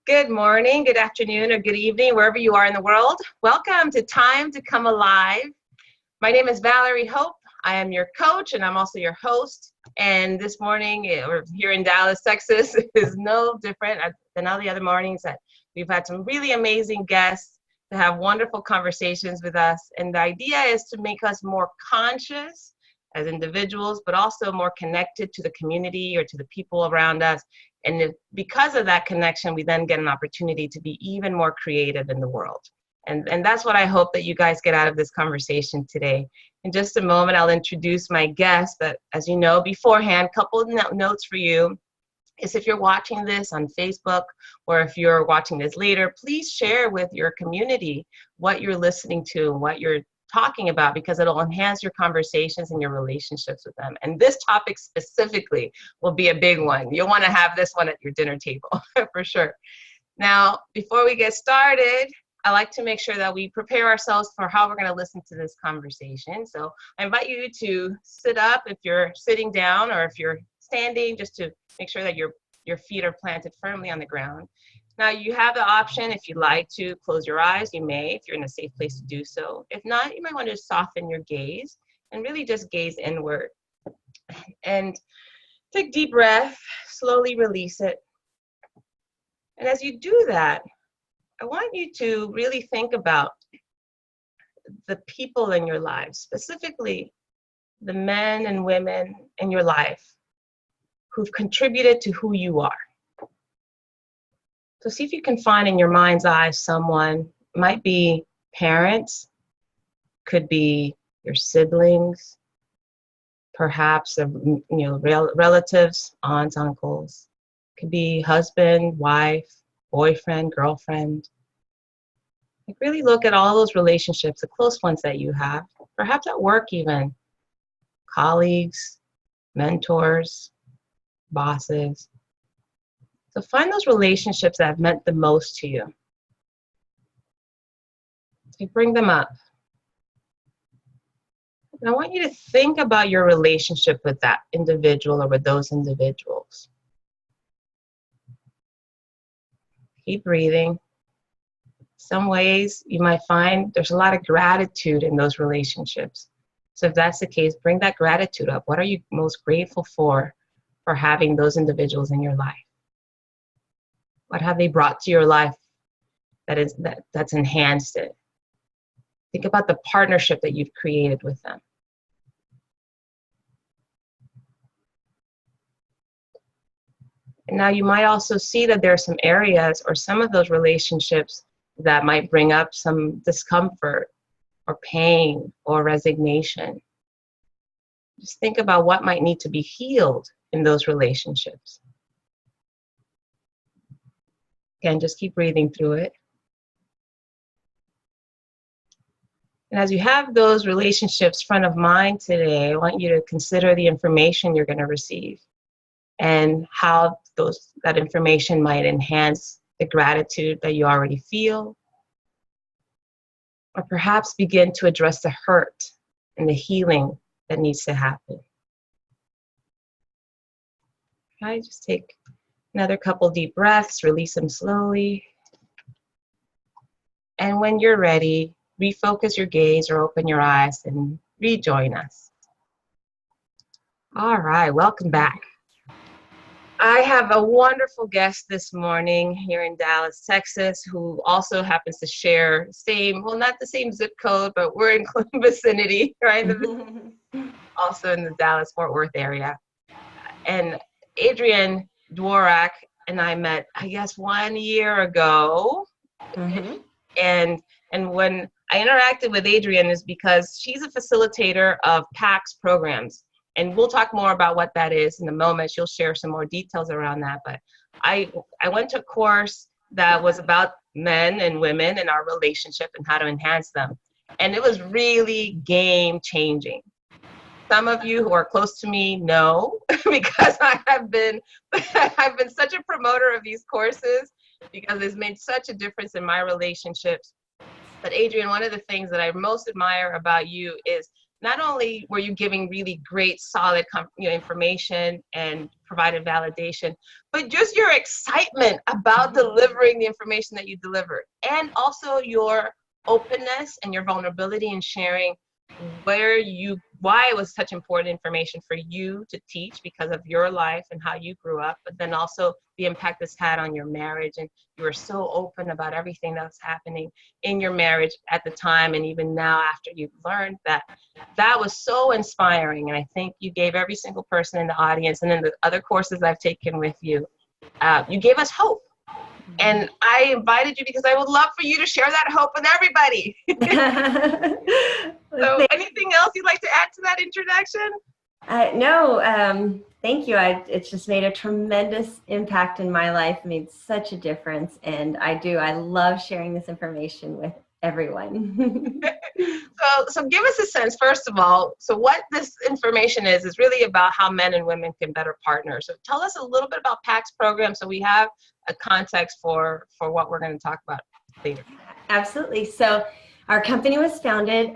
Good morning, good afternoon, or good evening, wherever you are in the world. Welcome to Time to Come Alive. My name is Valerie Hope. I am your coach, and I'm also your host. And this morning, we're here in Dallas, Texas, is no different than all the other mornings that we've had some really amazing guests to have wonderful conversations with us. And the idea is to make us more conscious as individuals, but also more connected to the community or to the people around us. And because of that connection, we then get an opportunity to be even more creative in the world. And that's what I hope that you guys get out of this conversation today. In just a moment, I'll introduce my guest, but as you know beforehand, a couple of notes for you is if you're watching this on Facebook or if you're watching this later, please share with your community what you're listening to and what you're talking about, because it'll enhance your conversations and your relationships with them. And this topic specifically will be a big one. You'll want to have this one at your dinner table for sure. Now, before we get started, I like to make sure that we prepare ourselves for how we're going to listen to this conversation. So I invite you to sit up if you're sitting down, or if you're standing, just to make sure that your feet are planted firmly on the ground. Now, you have the option, if you'd like to close your eyes, you may, if you're in a safe place to do so. If not, you might want to soften your gaze and really just gaze inward. And take a deep breath, slowly release it. And as you do that, I want you to really think about the people in your life, specifically the men and women in your life who've contributed to who you are. So see if you can find in your mind's eye someone, might be parents, could be your siblings, perhaps relatives, aunts, uncles, could be husband, wife, boyfriend, girlfriend. Like really look at all those relationships, the close ones that you have, perhaps at work even, colleagues, mentors, bosses. So find those relationships that have meant the most to you. So bring them up. And I want you to think about your relationship with that individual or with those individuals. Keep breathing. Some ways you might find there's a lot of gratitude in those relationships. So if that's the case, bring that gratitude up. What are you most grateful for having those individuals in your life? What have they brought to your life that's enhanced it? Think about the partnership that you've created with them. And now you might also see that there are some areas or some of those relationships that might bring up some discomfort or pain or resignation. Just think about what might need to be healed in those relationships. Again, just keep breathing through it. And as you have those relationships front of mind today, I want you to consider the information you're going to receive and how that information might enhance the gratitude that you already feel, or perhaps begin to address the hurt and the healing that needs to happen. Okay, just take another couple deep breaths, release them slowly. And when you're ready, refocus your gaze or open your eyes and rejoin us. All right, welcome back. I have a wonderful guest this morning here in Dallas, Texas, who also happens to share not the same zip code, but we're in close vicinity, right? Also in the Dallas-Fort Worth area. And Adrienne Dworak and I met, I guess, 1 year ago. Mm-hmm. And when I interacted with Adrienne is because she's a facilitator of PAX programs. And we'll talk more about what that is in a moment. She'll share some more details around that. But I went to a course that was about men and women and our relationship and how to enhance them. And it was really game changing. Some of you who are close to me know because I've been such a promoter of these courses because it's made such a difference in my relationships. But Adrienne, one of the things that I most admire about you is not only were you giving really great, solid information and provided validation, but just your excitement about delivering the information that you delivered, and also your openness and your vulnerability in sharing why it was such important information for you to teach because of your life and how you grew up, but then also the impact this had on your marriage. And you were so open about everything that was happening in your marriage at the time, and even now after you've learned that. That was so inspiring. And I think you gave every single person in the audience, and in the other courses I've taken with you, you gave us hope. And I invited you because I would love for you to share that hope with everybody. So anything else you'd like to add to that introduction? No, thank you. It's just made a tremendous impact in my life, made such a difference. And I love sharing this information with everyone. So give us a sense, first of all, so what this information is really about how men and women can better partner. So tell us a little bit about PAC's program so we have a context for what we're going to talk about later. Absolutely. So our company was founded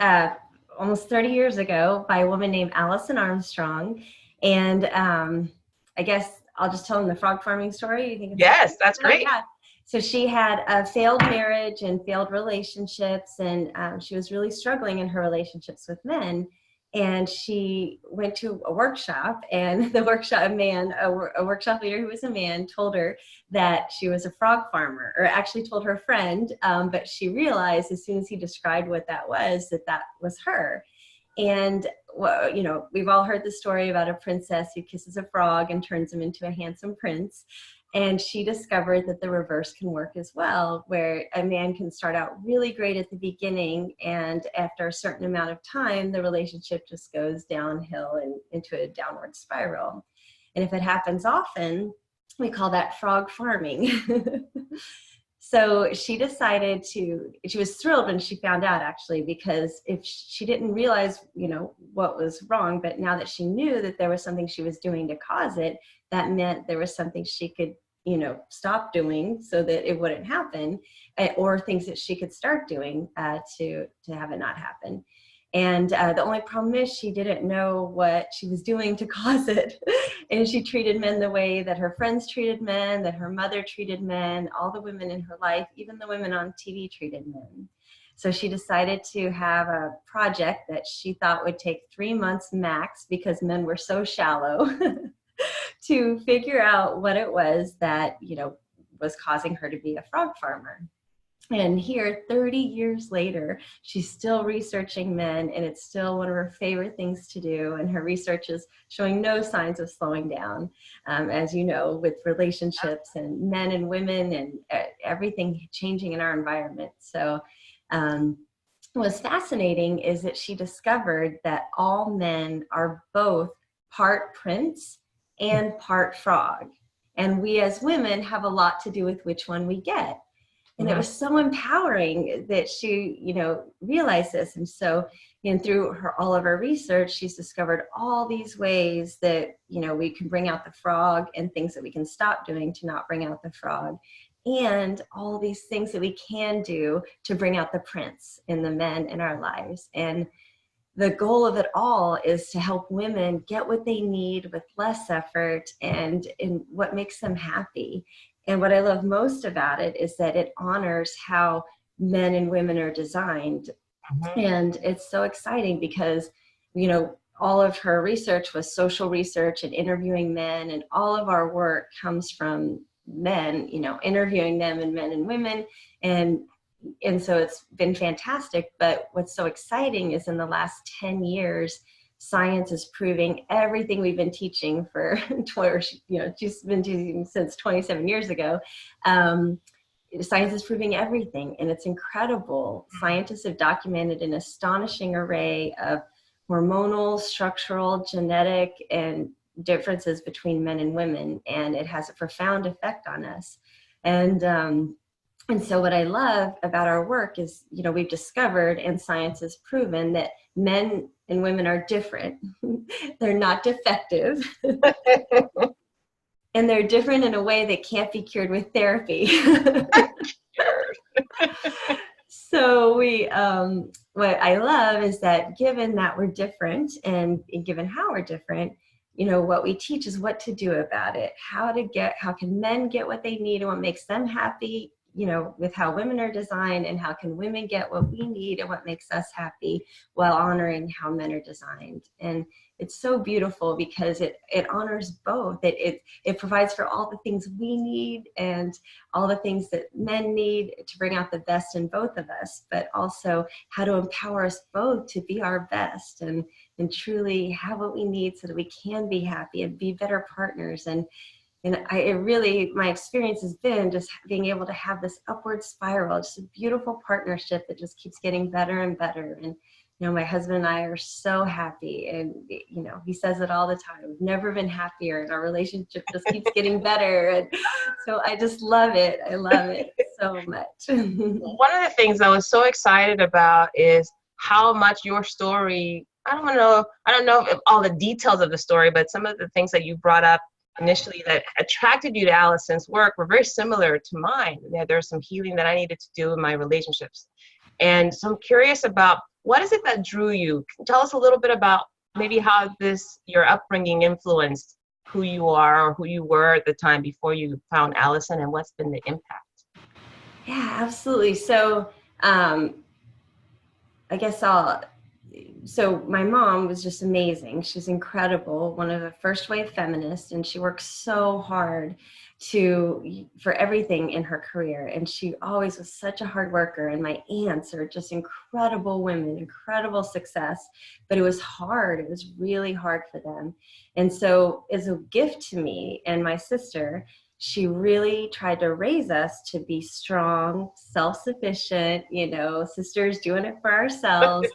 almost 30 years ago by a woman named Alison Armstrong. And I guess I'll just tell them the frog farming story. You think yes, that's great. Yeah. So she had a failed marriage and failed relationships, and she was really struggling in her relationships with men. And she went to a workshop, and the workshop a workshop leader who was a man told her that she was a frog farmer, or actually told her friend, but she realized as soon as he described what that was her. And well, you know, we've all heard the story about a princess who kisses a frog and turns him into a handsome prince. And she discovered that the reverse can work as well, where a man can start out really great at the beginning, and after a certain amount of time, the relationship just goes downhill and into a downward spiral. And if it happens often, we call that frog farming. So she decided she was thrilled when she found out, actually, because if she didn't realize, you know, what was wrong, but now that she knew that there was something she was doing to cause it, that meant there was something she could, you know, stop doing so that it wouldn't happen, or things that she could start doing to have it not happen. And the only problem is she didn't know what she was doing to cause it. And she treated men the way that her friends treated men, that her mother treated men, all the women in her life, even the women on TV treated men. So she decided to have a project that she thought would take 3 months max, because men were so shallow, to figure out what it was that, you know, was causing her to be a frog farmer. And here, 30 years later, she's still researching men, and it's still one of her favorite things to do. And her research is showing no signs of slowing down, as you know, with relationships and men and women and everything changing in our environment. So what's fascinating is that she discovered that all men are both part prince and part frog. And we as women have a lot to do with which one we get. And it was so empowering that she, you know, realized this. And so, you know, through all of her research, she's discovered all these ways that, you know, we can bring out the frog, and things that we can stop doing to not bring out the frog, and all these things that we can do to bring out the prince in the men in our lives. And the goal of it all is to help women get what they need with less effort and in what makes them happy. And what I love most about it is that it honors how men and women are designed. And it's so exciting because, you know, all of her research was social research and interviewing men, and all of our work comes from men, you know, interviewing them, and men and women. And so it's been fantastic. But what's so exciting is in the last 10 years, science is proving everything we've been teaching for, you know, she's been teaching since 27 years ago. Science is proving everything, and it's incredible. Scientists have documented an astonishing array of hormonal, structural, genetic, and differences between men and women, and it has a profound effect on us. And so what I love about our work is, you know, we've discovered, and science has proven, that men and women are different. They're not defective. And they're different in a way that can't be cured with therapy. So what I love is that given that we're different, and given how we're different, what we teach is what to do about it, how can men get what they need and what makes them happy, with how women are designed, and how can women get what we need and what makes us happy while honoring how men are designed. And it's so beautiful because it honors both. It provides for all the things we need and all the things that men need to bring out the best in both of us, but also how to empower us both to be our best and truly have what we need so that we can be happy and be better partners. And my experience has been just being able to have this upward spiral, just a beautiful partnership that just keeps getting better and better. And, my husband and I are so happy, and, he says it all the time. We've never been happier, and our relationship just keeps getting better. And so I just love it. I love it so much. One of the things I was so excited about is how much your story, I don't know if all the details of the story, but some of the things that you brought up initially that attracted you to Alison's work were very similar to mine. There's some healing that I needed to do in my relationships. And so I'm curious about, what is it that drew you? Can you tell us a little bit about maybe how your upbringing influenced who you are or who you were at the time before you found Alison, and what's been the impact? Yeah, absolutely. So I guess so my mom was just amazing. She's incredible, one of the first wave feminists, and she worked so hard for everything in her career. And she always was such a hard worker. And my aunts are just incredible women, incredible success, but it was hard. It was really hard for them. And so as a gift to me and my sister, she really tried to raise us to be strong, self-sufficient, sisters doing it for ourselves.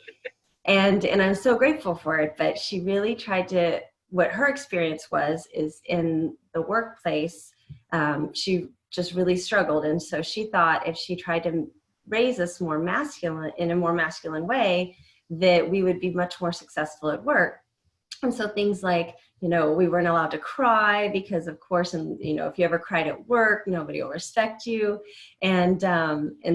And I'm so grateful for it. But she really tried to, what her experience is in the workplace, she just really struggled. And so she thought if she tried to raise us in a more masculine way, that we would be much more successful at work. And so things like, we weren't allowed to cry because, of course, and if you ever cried at work, nobody will respect you. And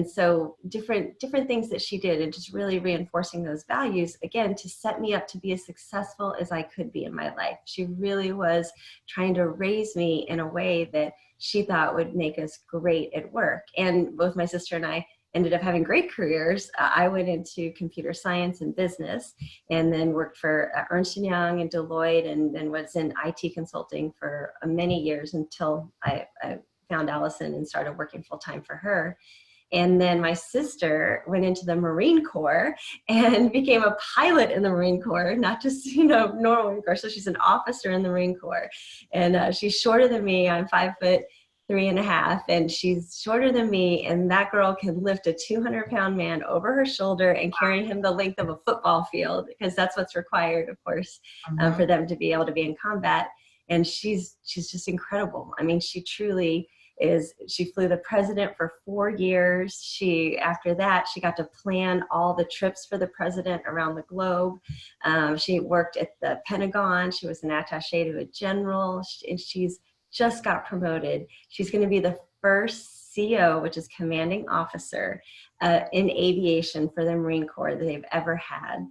so different things that she did, and just really reinforcing those values, again, to set me up to be as successful as I could be in my life. She really was trying to raise me in a way that she thought would make us great at work. And both my sister and I ended up having great careers. I went into computer science and business, and then worked for Ernst & Young and Deloitte, and then was in IT consulting for many years until I found Alison and started working full-time for her. And then my sister went into the Marine Corps and became a pilot in the Marine Corps, not just, normal Marine Corps. So she's an officer in the Marine Corps. And she's shorter than me. I'm 5'3.5", and she's shorter than me, and that girl can lift a 200-pound man over her shoulder and carry him the length of a football field, because that's what's required, of course, for them to be able to be in combat. And she's just incredible. I mean, she truly is. She flew the president for 4 years. After that, she got to plan all the trips for the president around the globe. She worked at the Pentagon. She was an attaché to a general, and she's just got promoted. She's going to be the first CO, which is commanding officer, in aviation for the Marine Corps that they've ever had.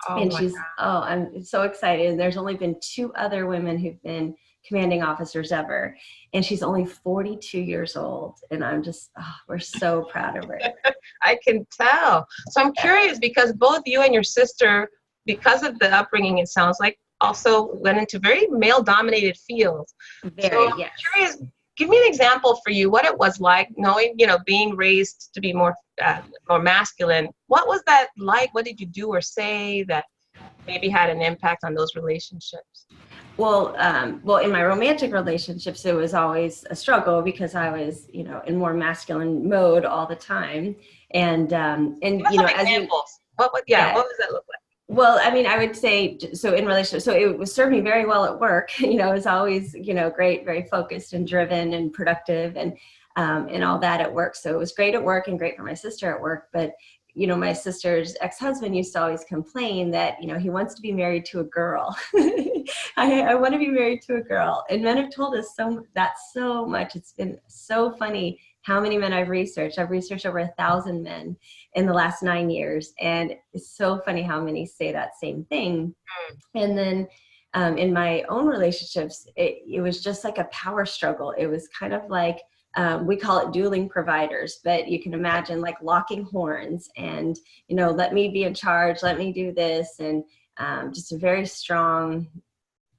And I'm so excited. And there's only been 2 other women who've been commanding officers ever. And she's only 42 years old. And I'm just, we're so proud of her. I can tell. So I'm curious, because both you and your sister, because of the upbringing, it sounds like, also went into very male-dominated fields. So I'm curious, give me an example for you, what it was like knowing, being raised to be more masculine. What was that like? What did you do or say that maybe had an impact on those relationships? Well, in my romantic relationships, it was always a struggle because I was, in more masculine mode all the time. And as examples. What does that look like? Well, I mean, I would say, so in relationships, so it served me very well at work. It was always, great, very focused and driven and productive and all that at work. So it was great at work and great for my sister at work. But, my sister's ex-husband used to always complain that, he wants to be married to a girl. I want to be married to a girl. And men have told us that so much. It's been so funny how many men I've researched. I've researched over 1,000 men in the last 9 years. And it's so funny how many say that same thing. And then in my own relationships, it was just like a power struggle. It was kind of like, we call it dueling providers, but you can imagine like locking horns and, let me be in charge, let me do this. And just a very strong,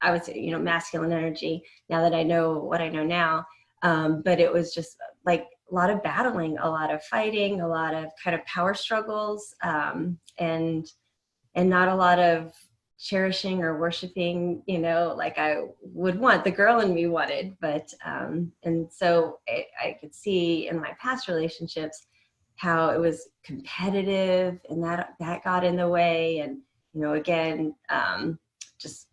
I would say, masculine energy now that I know what I know now. But it was just like a lot of battling, a lot of fighting, a lot of kind of power struggles, and not a lot of cherishing or worshiping, like I would want, the girl in me wanted. But, and so I could see in my past relationships how it was competitive, and that got in the way. And, again, just,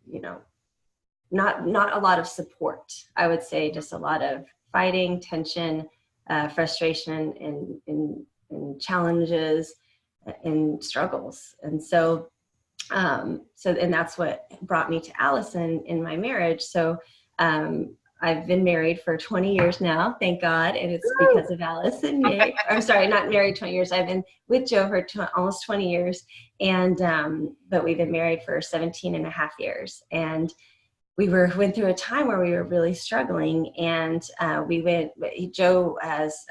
not a lot of support. I would say just a lot of fighting, tension, frustration, and challenges and struggles. And so, and that's what brought me to Alison in my marriage. So, I've been married for 20 years now, thank God. And it's because of Alison. Yay. I'm sorry, not married 20 years. I've been with Joe for almost 20 years. And, but we've been married for 17 and a half years. And we went through a time where we were really struggling. And, Joe has,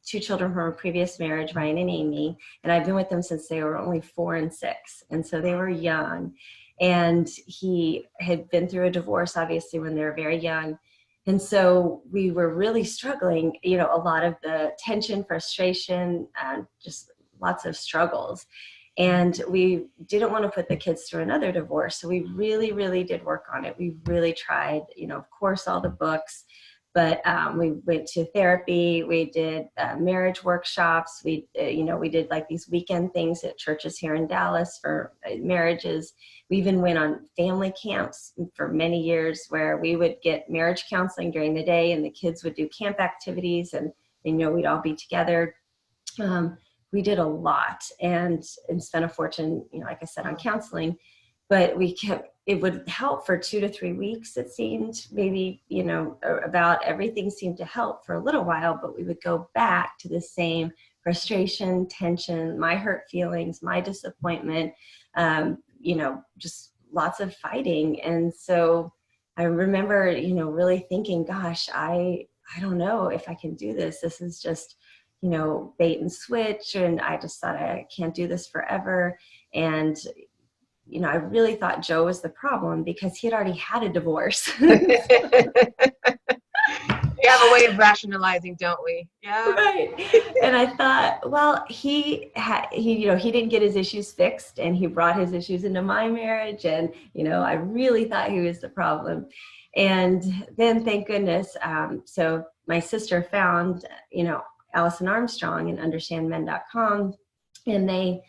2 children from a previous marriage, Ryan and Amy, and I've been with them since they were only 4 and 6. And so they were young, and he had been through a divorce, obviously, when they were very young. And so we were really struggling, a lot of the tension, frustration, just lots of struggles. And we didn't want to put the kids through another divorce. So we really, really did work on it. We really tried, of course, all the books. But we went to therapy. We did marriage workshops. We did like these weekend things at churches here in Dallas for marriages. We even went on family camps for many years where we would get marriage counseling during the day, and the kids would do camp activities, and we'd all be together. We did a lot and spent a fortune, like I said, on counseling. But it would help for 2 to 3 weeks, it seemed. Maybe, about everything seemed to help for a little while, but we would go back to the same frustration, tension, my hurt feelings, my disappointment, just lots of fighting. And so I remember, really thinking, gosh, I don't know if I can do this. This is just, bait and switch. And I just thought, I can't do this forever. And I really thought Joe was the problem because he had already had a divorce. We have a way of rationalizing, don't we? Yeah. Right. And I thought, well, he didn't get his issues fixed, and he brought his issues into my marriage. And, I really thought he was the problem. And then, thank goodness, so my sister found, Alison Armstrong and understandmen.com, and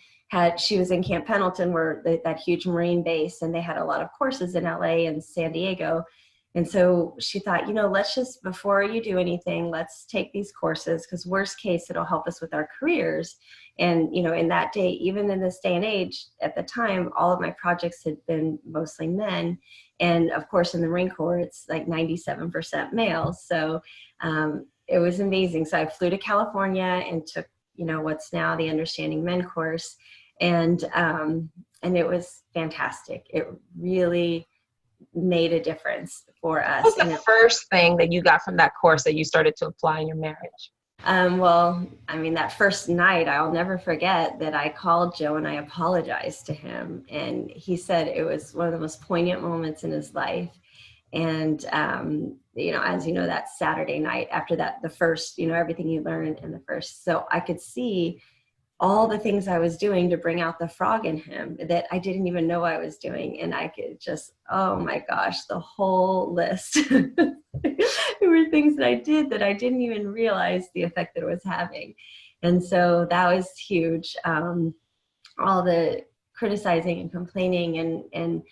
she was in Camp Pendleton, where that huge Marine base, and they had a lot of courses in LA and San Diego. And so she thought, let's just, before you do anything, let's take these courses, because worst case, it'll help us with our careers. And, in that day, even in this day and age, at the time, all of my projects had been mostly men. And of course, in the Marine Corps, it's like 97% males. So it was amazing. So I flew to California and took, what's now the Understanding Men course. And it was fantastic. It really made a difference for us. What was the first thing that you got from that course that you started to apply in your marriage? Well, that first night, I'll never forget that I called Joe and I apologized to him. And he said it was one of the most poignant moments in his life. And, as you know, that Saturday night after that, the first, everything you learn in the first. So I could see all the things I was doing to bring out the frog in him that I didn't even know I was doing. And I could just, oh my gosh, the whole list. There were things that I did that I didn't even realize the effect that it was having. And so that was huge. All the criticizing and complaining and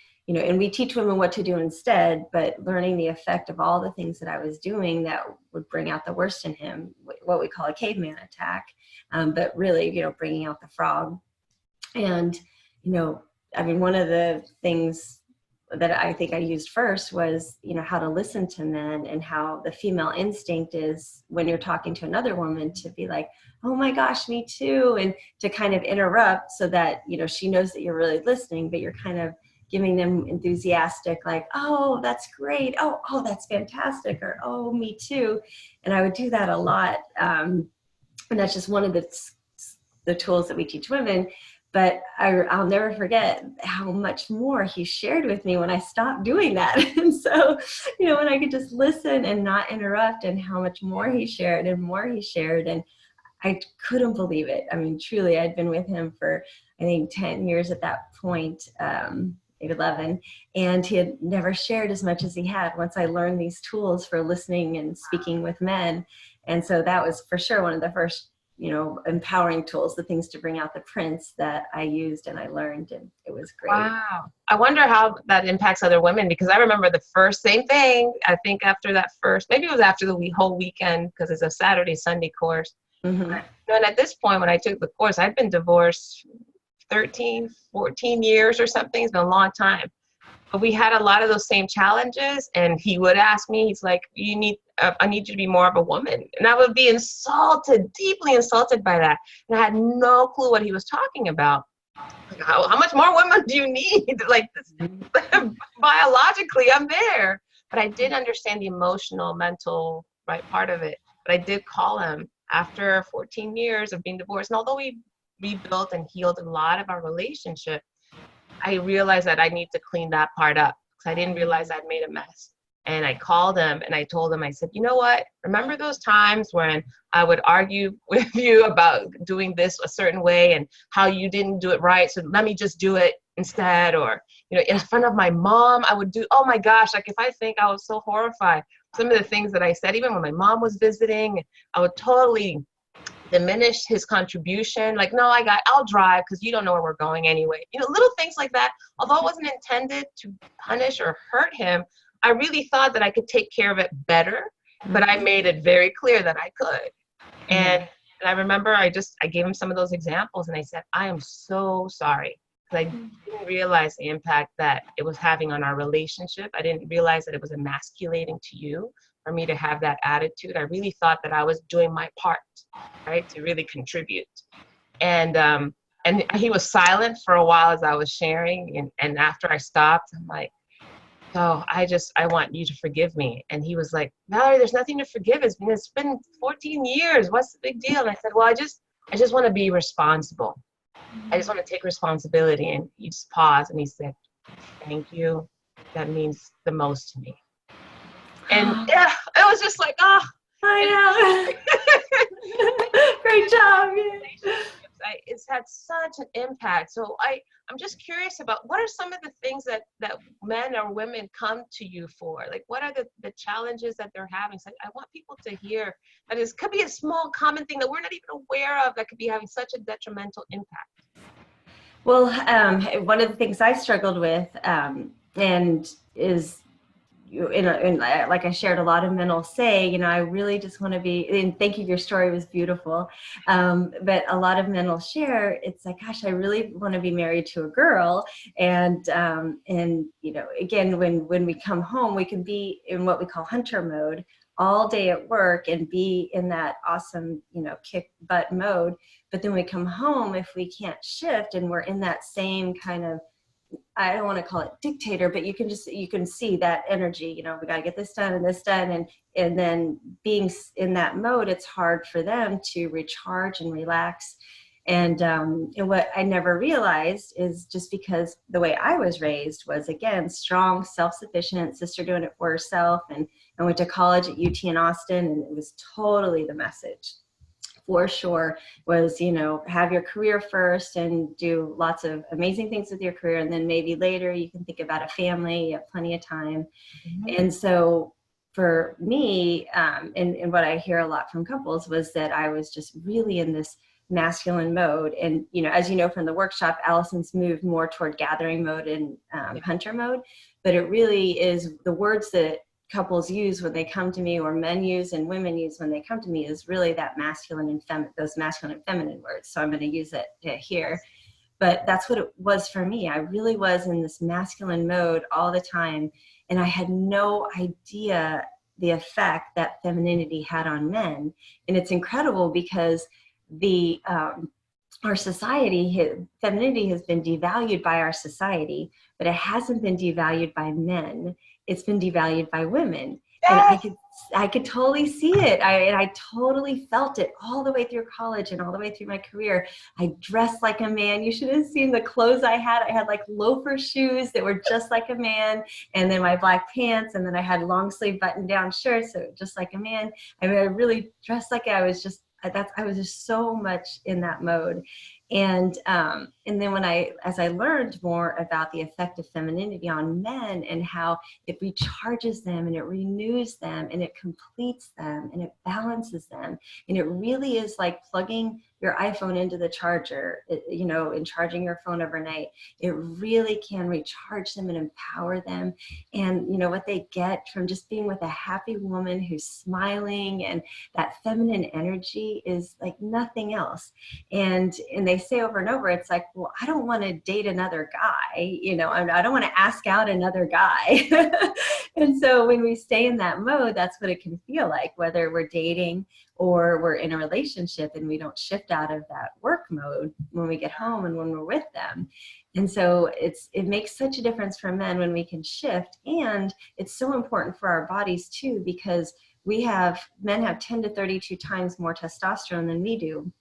we teach women what to do instead, but learning the effect of all the things that I was doing that would bring out the worst in him, what we call a caveman attack. But really, bringing out the frog. And, one of the things that I think I used first was, how to listen to men, and how the female instinct is when you're talking to another woman to be like, oh my gosh, me too. And to kind of interrupt so that, she knows that you're really listening, but you're kind of giving them enthusiastic, like, oh, that's great. Oh, that's fantastic. Or, oh, me too. And I would do that a lot. And that's just one of the tools that we teach women. But I'll never forget how much more he shared with me when I stopped doing that. And so, when I could just listen and not interrupt, and how much more he shared and more he shared. And I couldn't believe it. I mean, truly, I'd been with him for, I think, 10 years at that point, maybe 11. And he had never shared as much as he had once I learned these tools for listening and speaking with men. And so that was for sure one of the first empowering tools, the things to bring out the prince that I used and I learned, and it was great. Wow. I wonder how that impacts other women, because I remember the first same thing, I think after that first, maybe it was after the whole weekend, because it's a Saturday, Sunday course. Mm-hmm. And at this point, when I took the course, I'd been divorced 13, 14 years or something. It's been a long time. But we had a lot of those same challenges, and he would ask me, he's like, I need you to be more of a woman. And I would be insulted, deeply insulted by that. And I had no clue what he was talking about. Like, how much more women do you need? Like, biologically, I'm there. But I did understand the emotional, mental, part of it. But I did call him after 14 years of being divorced. And although we rebuilt and healed a lot of our relationship, I realized that I need to clean that part up, because I didn't realize I'd made a mess. And I called him and I told him, I said, you know what? Remember those times when I would argue with you about doing this a certain way and how you didn't do it right? So let me just do it instead. Or, in front of my mom, I would do, oh my gosh, like if I think, I was so horrified. Some of the things that I said, even when my mom was visiting, I would totally diminish his contribution. Like, no, I'll drive because you don't know where we're going anyway. Little things like that. Although it wasn't intended to punish or hurt him, I really thought that I could take care of it better, but I made it very clear that I could. And I remember I gave him some of those examples, and I said, I am so sorry, because I didn't realize the impact that it was having on our relationship. I didn't realize that it was emasculating to you for me to have that attitude. I really thought that I was doing my part, to really contribute. And he was silent for a while as I was sharing. And after I stopped, I'm like, oh, I want you to forgive me. And he was like, Valerie, there's nothing to forgive. It's been 14 years. What's the big deal? And I said, well, I just want to be responsible. I just want to take responsibility. And he just paused and he said, thank you. That means the most to me. And yeah, it was just like, oh, I know. Great job. It's had such an impact. So I'm just curious about, what are some of the things that men or women come to you for? Like, what are the challenges that they're having? So I want people to hear that it could be a small common thing that we're not even aware of that could be having such a detrimental impact. Well, one of the things I struggled with, and is, like I shared, a lot of men will say, I really just want to be, and thank you, your story was beautiful. But a lot of men will share, it's like, gosh, I really want to be married to a girl. And again, when we come home, we can be in what we call hunter mode all day at work and be in that awesome, kick butt mode. But then we come home, if we can't shift and we're in that same kind of, I don't want to call it dictator, but you can see that energy, we got to get this done and this done. And then being in that mode, it's hard for them to recharge and relax. And what I never realized is, just because the way I was raised was, again, strong, self-sufficient, sister doing it for herself. And I went to college at UT in Austin, and it was totally the message. For sure, was, have your career first and do lots of amazing things with your career. And then maybe later you can think about a family, you have plenty of time. Mm-hmm. And so for me, and what I hear a lot from couples was that I was just really in this masculine mode. And, as you know, from the workshop, Alison's moved more toward gathering mode and hunter mode. But it really is the words that couples use when they come to me, or men use and women use when they come to me, is really that masculine and feminine, those masculine and feminine words. So I'm going to use it here. But that's what it was for me. I really was in this masculine mode all the time. And I had no idea the effect that femininity had on men. And it's incredible, because the our society, femininity has been devalued by our society, but it hasn't been devalued by men. It's been devalued by women. And Yes. I could totally see it. I totally felt it all the way through college and all the way through my career. I dressed like a man. You should have seen the clothes I had. I had like loafer shoes that were just like a man, and then my black pants, and then I had long sleeve button down shirts, so just like a man. I mean, I really dressed like I was just so much in that mode. And then as I learned more about the effect of femininity on men and how it recharges them and it renews them and it completes them and it balances them, and it really is like plugging your iPhone into the charger, and charging your phone overnight. It really can recharge them and empower them. And what they get from just being with a happy woman who's smiling, and that feminine energy is like nothing else. And they say over and over, it's like, well, I don't want to date another guy, I don't want to ask out another guy. And so when we stay in that mode, that's what it can feel like, whether we're dating or we're in a relationship, and we don't shift out of that work mode when we get home and when we're with them. And so it makes such a difference for men when we can shift. And it's so important for our bodies too, because men have 10 to 32 times more testosterone than we do.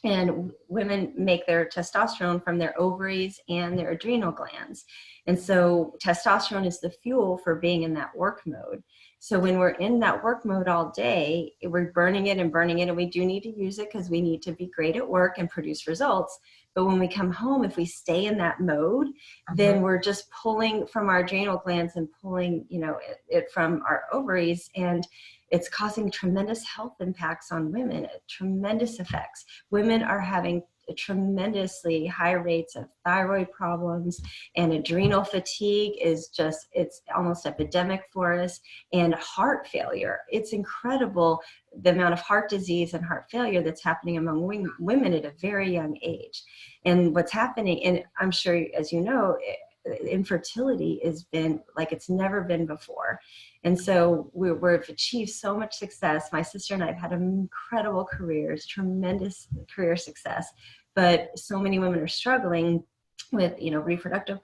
And women make their testosterone from their ovaries and their adrenal glands. And so testosterone is the fuel for being in that work mode. So when we're in that work mode all day, we're burning it, and we do need to use it because we need to be great at work and produce results. But when we come home, if we stay in that mode, then we're just pulling from our adrenal glands and pulling, it from our ovaries, and it's causing tremendous health impacts on women, tremendous effects. Women are having tremendously high rates of thyroid problems, and adrenal fatigue it's almost epidemic for us, and heart failure. It's incredible the amount of heart disease and heart failure that's happening among women at a very young age. And what's happening, and I'm sure, as you know, infertility has been like it's never been before. And so we've achieved so much success. My sister and I have had incredible careers, tremendous career success, but so many women are struggling with, reproductive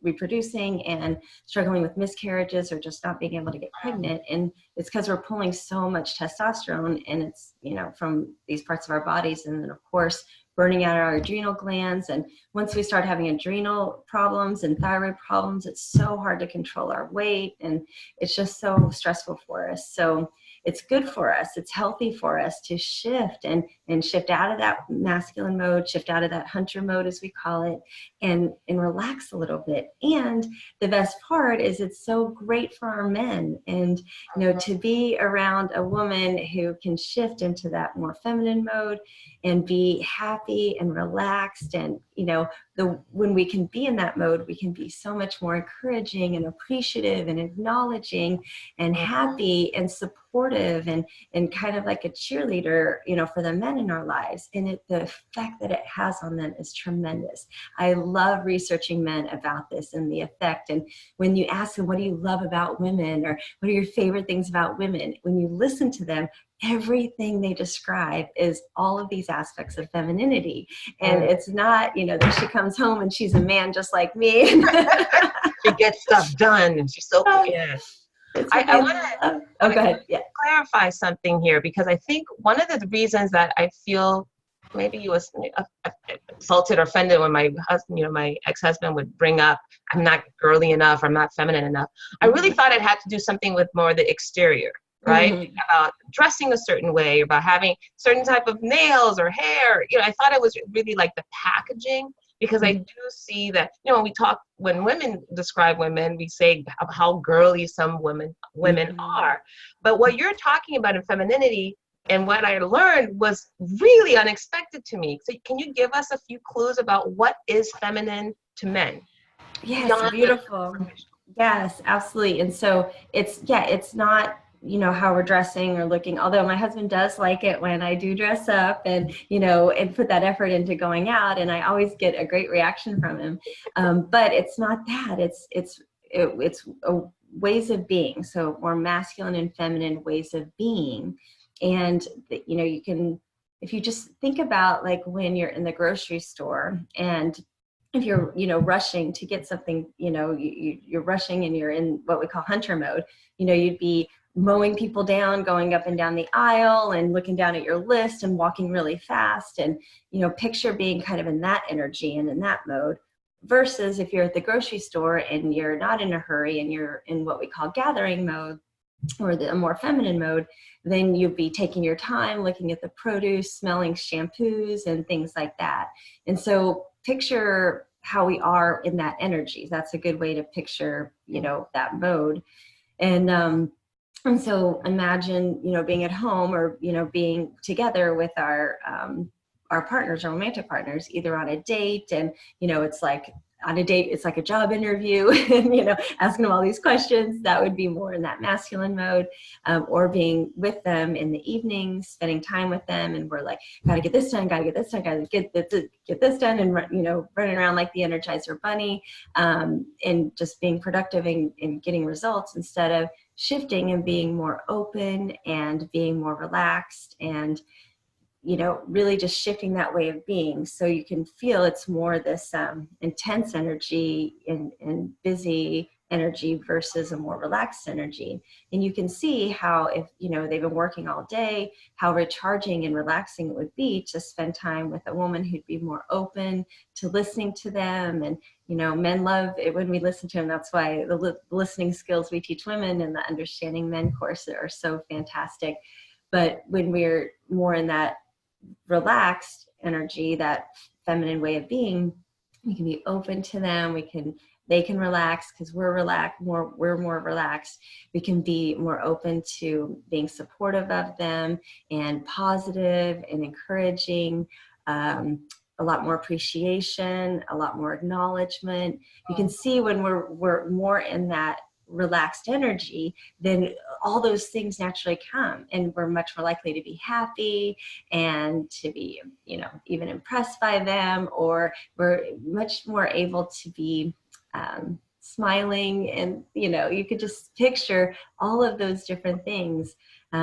reproducing, and struggling with miscarriages, or just not being able to get pregnant. And it's because we're pulling so much testosterone, and it's, from these parts of our bodies. And then of course, burning out our adrenal glands. And once we start having adrenal problems and thyroid problems, it's so hard to control our weight, and it's just so stressful for us. So it's good for us. It's healthy for us to shift and shift out of that masculine mode, shift out of that hunter mode, as we call it, and relax a little bit. And the best part is it's so great for our men. And, to be around a woman who can shift into that more feminine mode and be happy and relaxed, and, when we can be in that mode, we can be so much more encouraging and appreciative and acknowledging and happy and supportive, and kind of like a cheerleader, for the men in our lives. And the effect that it has on them is tremendous. I love researching men about this and the effect. And when you ask them, what do you love about women, or what are your favorite things about women? When you listen to them, everything they describe is all of these aspects of femininity. And it's not, that she comes home and she's a man just like me. She gets stuff done, and she's so, yeah. I want to clarify something here, because I think one of the reasons that I feel maybe you was assaulted or offended when my husband, my ex-husband would bring up, I'm not girly enough, or I'm not feminine enough. I really thought it had to do something with more the exterior, right? About dressing a certain way, about having certain type of nails or hair. I thought it was really like the packaging, because I do see that, when women describe women, we say how girly some women are. But what you're talking about in femininity, and what I learned, was really unexpected to me. So can you give us a few clues about what is feminine to men? Yes, beautiful. Yes, absolutely. And so it's not, how we're dressing or looking, although my husband does like it when I do dress up and, and put that effort into going out, and I always get a great reaction from him. But it's not that. It's ways of being. So more masculine and feminine ways of being. And, you can if you just think about like when you're in the grocery store, and if you're, rushing to get something, you're rushing and you're in what we call hunter mode, you'd be mowing people down, going up and down the aisle and looking down at your list and walking really fast. And, picture being kind of in that energy and in that mode, versus if you're at the grocery store and you're not in a hurry and you're in what we call gathering mode, or the more feminine mode, then you'd be taking your time, looking at the produce, smelling shampoos and things like that. And so picture how we are in that energy. That's a good way to picture, that mode. And so imagine, being at home, or, being together with our partners, our romantic partners, either on a date, and, it's like on a date, it's like a job interview, and, asking them all these questions. That would be more in that masculine mode, or being with them in the evening, spending time with them. And we're like, gotta get this done, gotta get this done, gotta get this done, and, running around like the Energizer Bunny, and just being productive and getting results, instead of shifting and being more open and being more relaxed, and really just shifting that way of being, so you can feel it's more this intense energy and busy energy versus a more relaxed energy. And you can see how, if they've been working all day, how recharging and relaxing it would be to spend time with a woman who'd be more open to listening to them. And men love it when we listen to them. That's why the listening skills we teach women in the Understanding Men course are so fantastic. But when we're more in that relaxed energy, that feminine way of being, we can be open to them. They can relax because we're more relaxed. We can be more open to being supportive of them and positive and encouraging, a lot more appreciation, a lot more acknowledgement. You can see when we're more in that relaxed energy, then all those things naturally come, and we're much more likely to be happy and to be, even impressed by them, or we're much more able to be smiling. And, you could just picture all of those different things,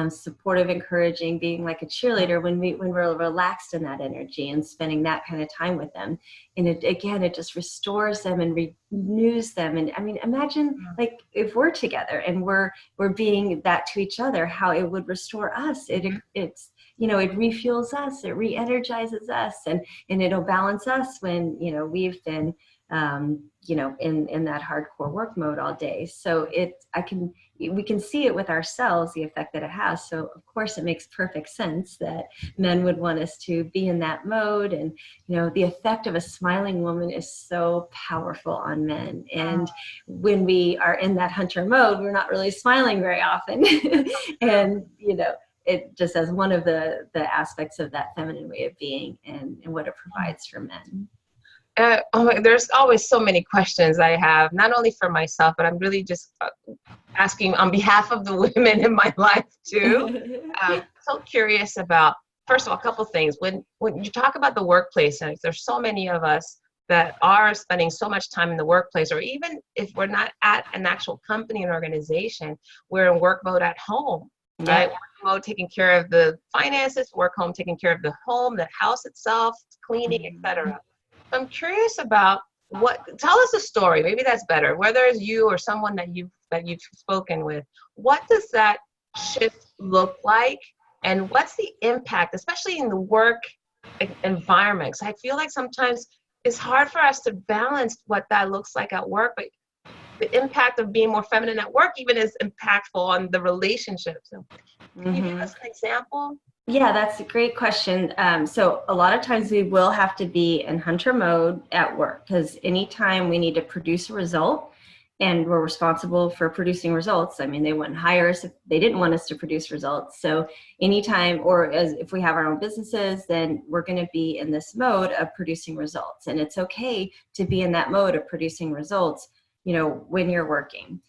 supportive, encouraging, being like a cheerleader when we're relaxed in that energy and spending that kind of time with them. And it just restores them and renews them. And I mean, imagine like if we're together and we're being that to each other, how it would restore us. It's it refuels us, it re-energizes us, and it'll balance us when, we've been, in that hardcore work mode all day. So we can see it with ourselves, the effect that it has. So of course it makes perfect sense that men would want us to be in that mode. And, the effect of a smiling woman is so powerful on men. And when we are in that hunter mode, we're not really smiling very often. And, it just as one of the aspects of that feminine way of being, and what it provides for men. There's always so many questions I have, not only for myself, but I'm really just asking on behalf of the women in my life too. So curious about, first of all, a couple things. When you talk about the workplace, and there's so many of us that are spending so much time in the workplace, or even if we're not at an actual company and organization, we're in work mode at home, right? Work mode, taking care of the finances, work home, taking care of the home, the house itself, cleaning, etc. I'm curious about tell us a story, maybe that's better, whether it's you or someone that you've spoken with. What does that shift look like, and what's the impact, especially in the work environment? Because I feel like sometimes it's hard for us to balance what that looks like at work, but the impact of being more feminine at work even is impactful on the relationships. So can you give us an example? Yeah, that's a great question. So a lot of times we will have to be in hunter mode at work, because anytime we need to produce a result and we're responsible for producing results, I mean, they wouldn't hire us if they didn't want us to produce results. So anytime, or as if we have our own businesses, then we're going to be in this mode of producing results. And it's okay to be in that mode of producing results, when you're working.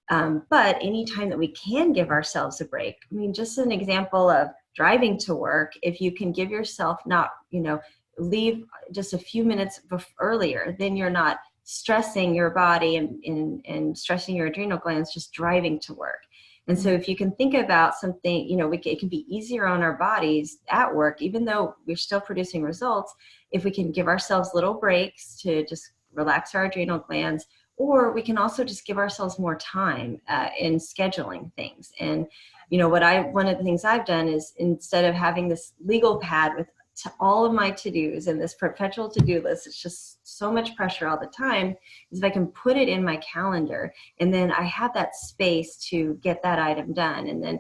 But anytime that we can give ourselves a break, I mean, just an example of driving to work, if you can give yourself leave just a few minutes earlier, then you're not stressing your body and stressing your adrenal glands just driving to work. And so if you can think about something, it can be easier on our bodies at work, even though we're still producing results, if we can give ourselves little breaks to just relax our adrenal glands, or we can also just give ourselves more time in scheduling things. And, one of the things I've done is, instead of having this legal pad with all of my to-dos and this perpetual to-do list, it's just so much pressure all the time, is if I can put it in my calendar, and then I have that space to get that item done. And then,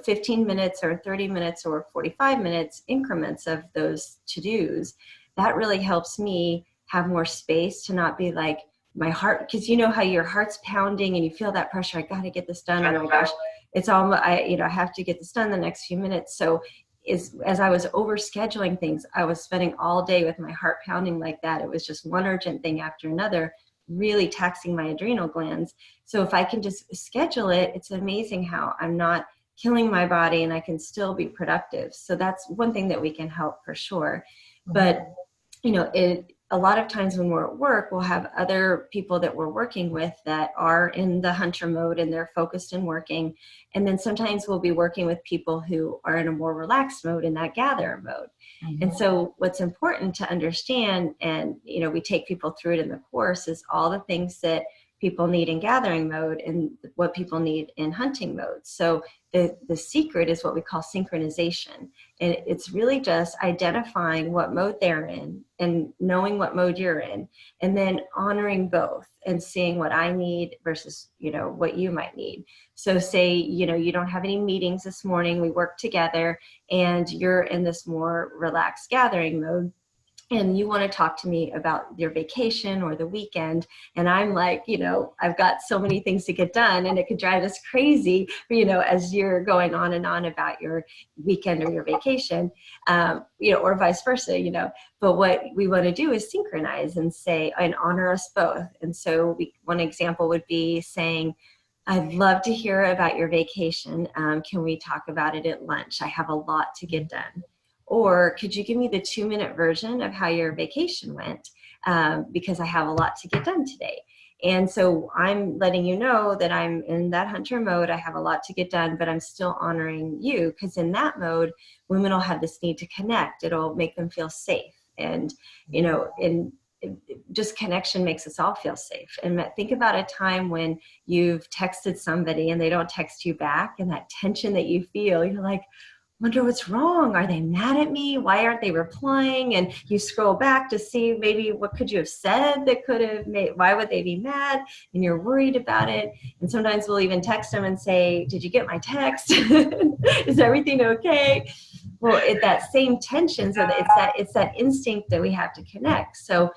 15 minutes or 30 minutes or 45 minutes increments of those to-dos, that really helps me have more space to not be like my heart, because how your heart's pounding and you feel that pressure. I got to get this done. Oh my gosh, it's all, I have to get this done the next few minutes. So as I was overscheduling things, I was spending all day with my heart pounding like that. It was just one urgent thing after another, really taxing my adrenal glands. So if I can just schedule it, it's amazing how I'm not killing my body and I can still be productive. So that's one thing that we can help for sure. But, a lot of times when we're at work, we'll have other people that we're working with that are in the hunter mode and they're focused and working. And then sometimes we'll be working with people who are in a more relaxed mode, in that gatherer mode. And so what's important to understand, and, we take people through it in the course, is all the things that people need in gathering mode and what people need in hunting mode. So the secret is what we call synchronization. And it's really just identifying what mode they're in and knowing what mode you're in, and then honoring both and seeing what I need versus, what you might need. So say, you don't have any meetings this morning, we work together, and you're in this more relaxed gathering mode, and you want to talk to me about your vacation or the weekend, and I'm like, I've got so many things to get done, and it could drive us crazy, as you're going on and on about your weekend or your vacation, or vice versa, But what we want to do is synchronize and say, and honor us both. And so one example would be saying, I'd love to hear about your vacation. Can we talk about it at lunch? I have a lot to get done. Or could you give me the 2-minute version of how your vacation went? Because I have a lot to get done today. And so I'm letting you know that I'm in that hunter mode. I have a lot to get done, but I'm still honoring you, because in that mode, women will have this need to connect. It'll make them feel safe. And, just connection makes us all feel safe. And think about a time when you've texted somebody and they don't text you back, and that tension that you feel, you're like, wonder what's wrong. Are they mad at me? Why aren't they replying? And you scroll back to see maybe what could you have said that could have made, why would they be mad? And you're worried about it. And sometimes we'll even text them and say, did you get my text? Is everything okay? Well, that same tension, so that it's that instinct that we have to connect. So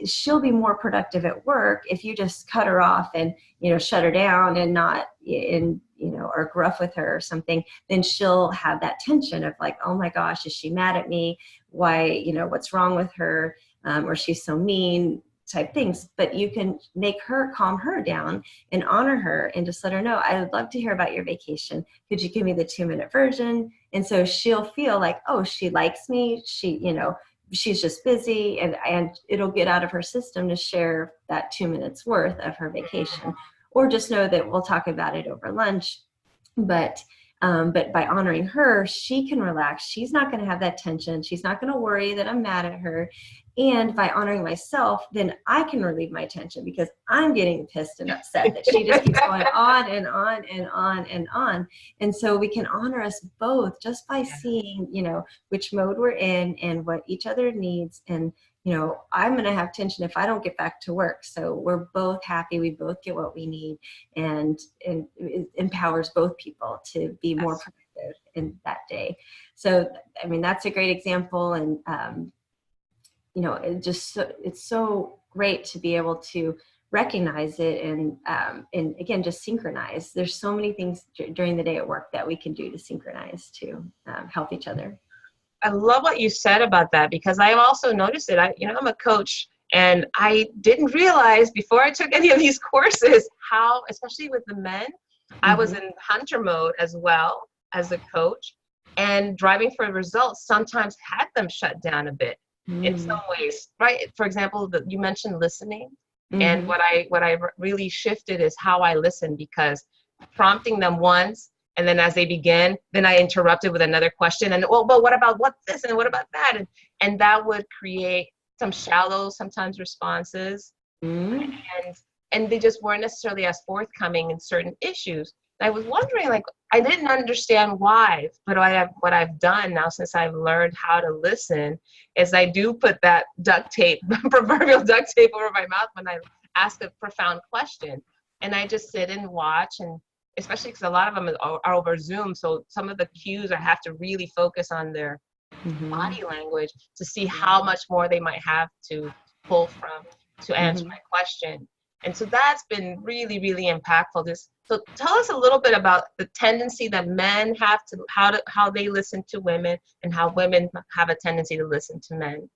she'll be more productive at work if you just cut her off and, shut her down and not or gruff with her or something. Then she'll have that tension of like, oh my gosh, is she mad at me? Why, what's wrong with her? Or she's so mean, type things. But you can calm her down and honor her and just let her know, I would love to hear about your vacation. Could you give me the 2-minute version? And so she'll feel like, oh, she likes me. She's just busy, and it'll get out of her system to share that 2 minutes worth of her vacation, or just know that we'll talk about it over lunch. But by honoring her, she can relax. She's not going to have that tension. She's not going to worry that I'm mad at her. And by honoring myself, then I can relieve my tension, because I'm getting pissed and upset that she just keeps going on and on and on and on. And so we can honor us both just by seeing, which mode we're in and what each other needs. And, I'm going to have tension if I don't get back to work. So we're both happy. We both get what we need, and it empowers both people to be more productive in that day. So, that's a great example. And, it's so great to be able to recognize it and again, just synchronize. There's so many things during the day at work that we can do to synchronize to help each other. I love what you said about that, because I've also noticed it. I'm a coach, and I didn't realize before I took any of these courses how, especially with the men, I was in hunter mode as well as a coach, and driving for results sometimes had them shut down a bit in some ways, right? For example, you mentioned listening, and what I really shifted is how I listen, because prompting them once, and then as they begin, then I interrupted with another question, and well, but what about what this and what about that, and that would create some shallow sometimes responses, Mm-hmm. and they just weren't necessarily as forthcoming in certain issues. I was wondering, like, I didn't understand why, but what I've done now since I've learned how to listen is I do put that duct tape, proverbial duct tape over my mouth when I ask a profound question. And I just sit and watch, and especially because a lot of them are over Zoom, so some of the cues I have to really focus on their body language to see how much more they might have to pull from to answer my question. And so that's been really, really impactful. So tell us a little bit about the tendency that men have to how they listen to women, and how women have a tendency to listen to men.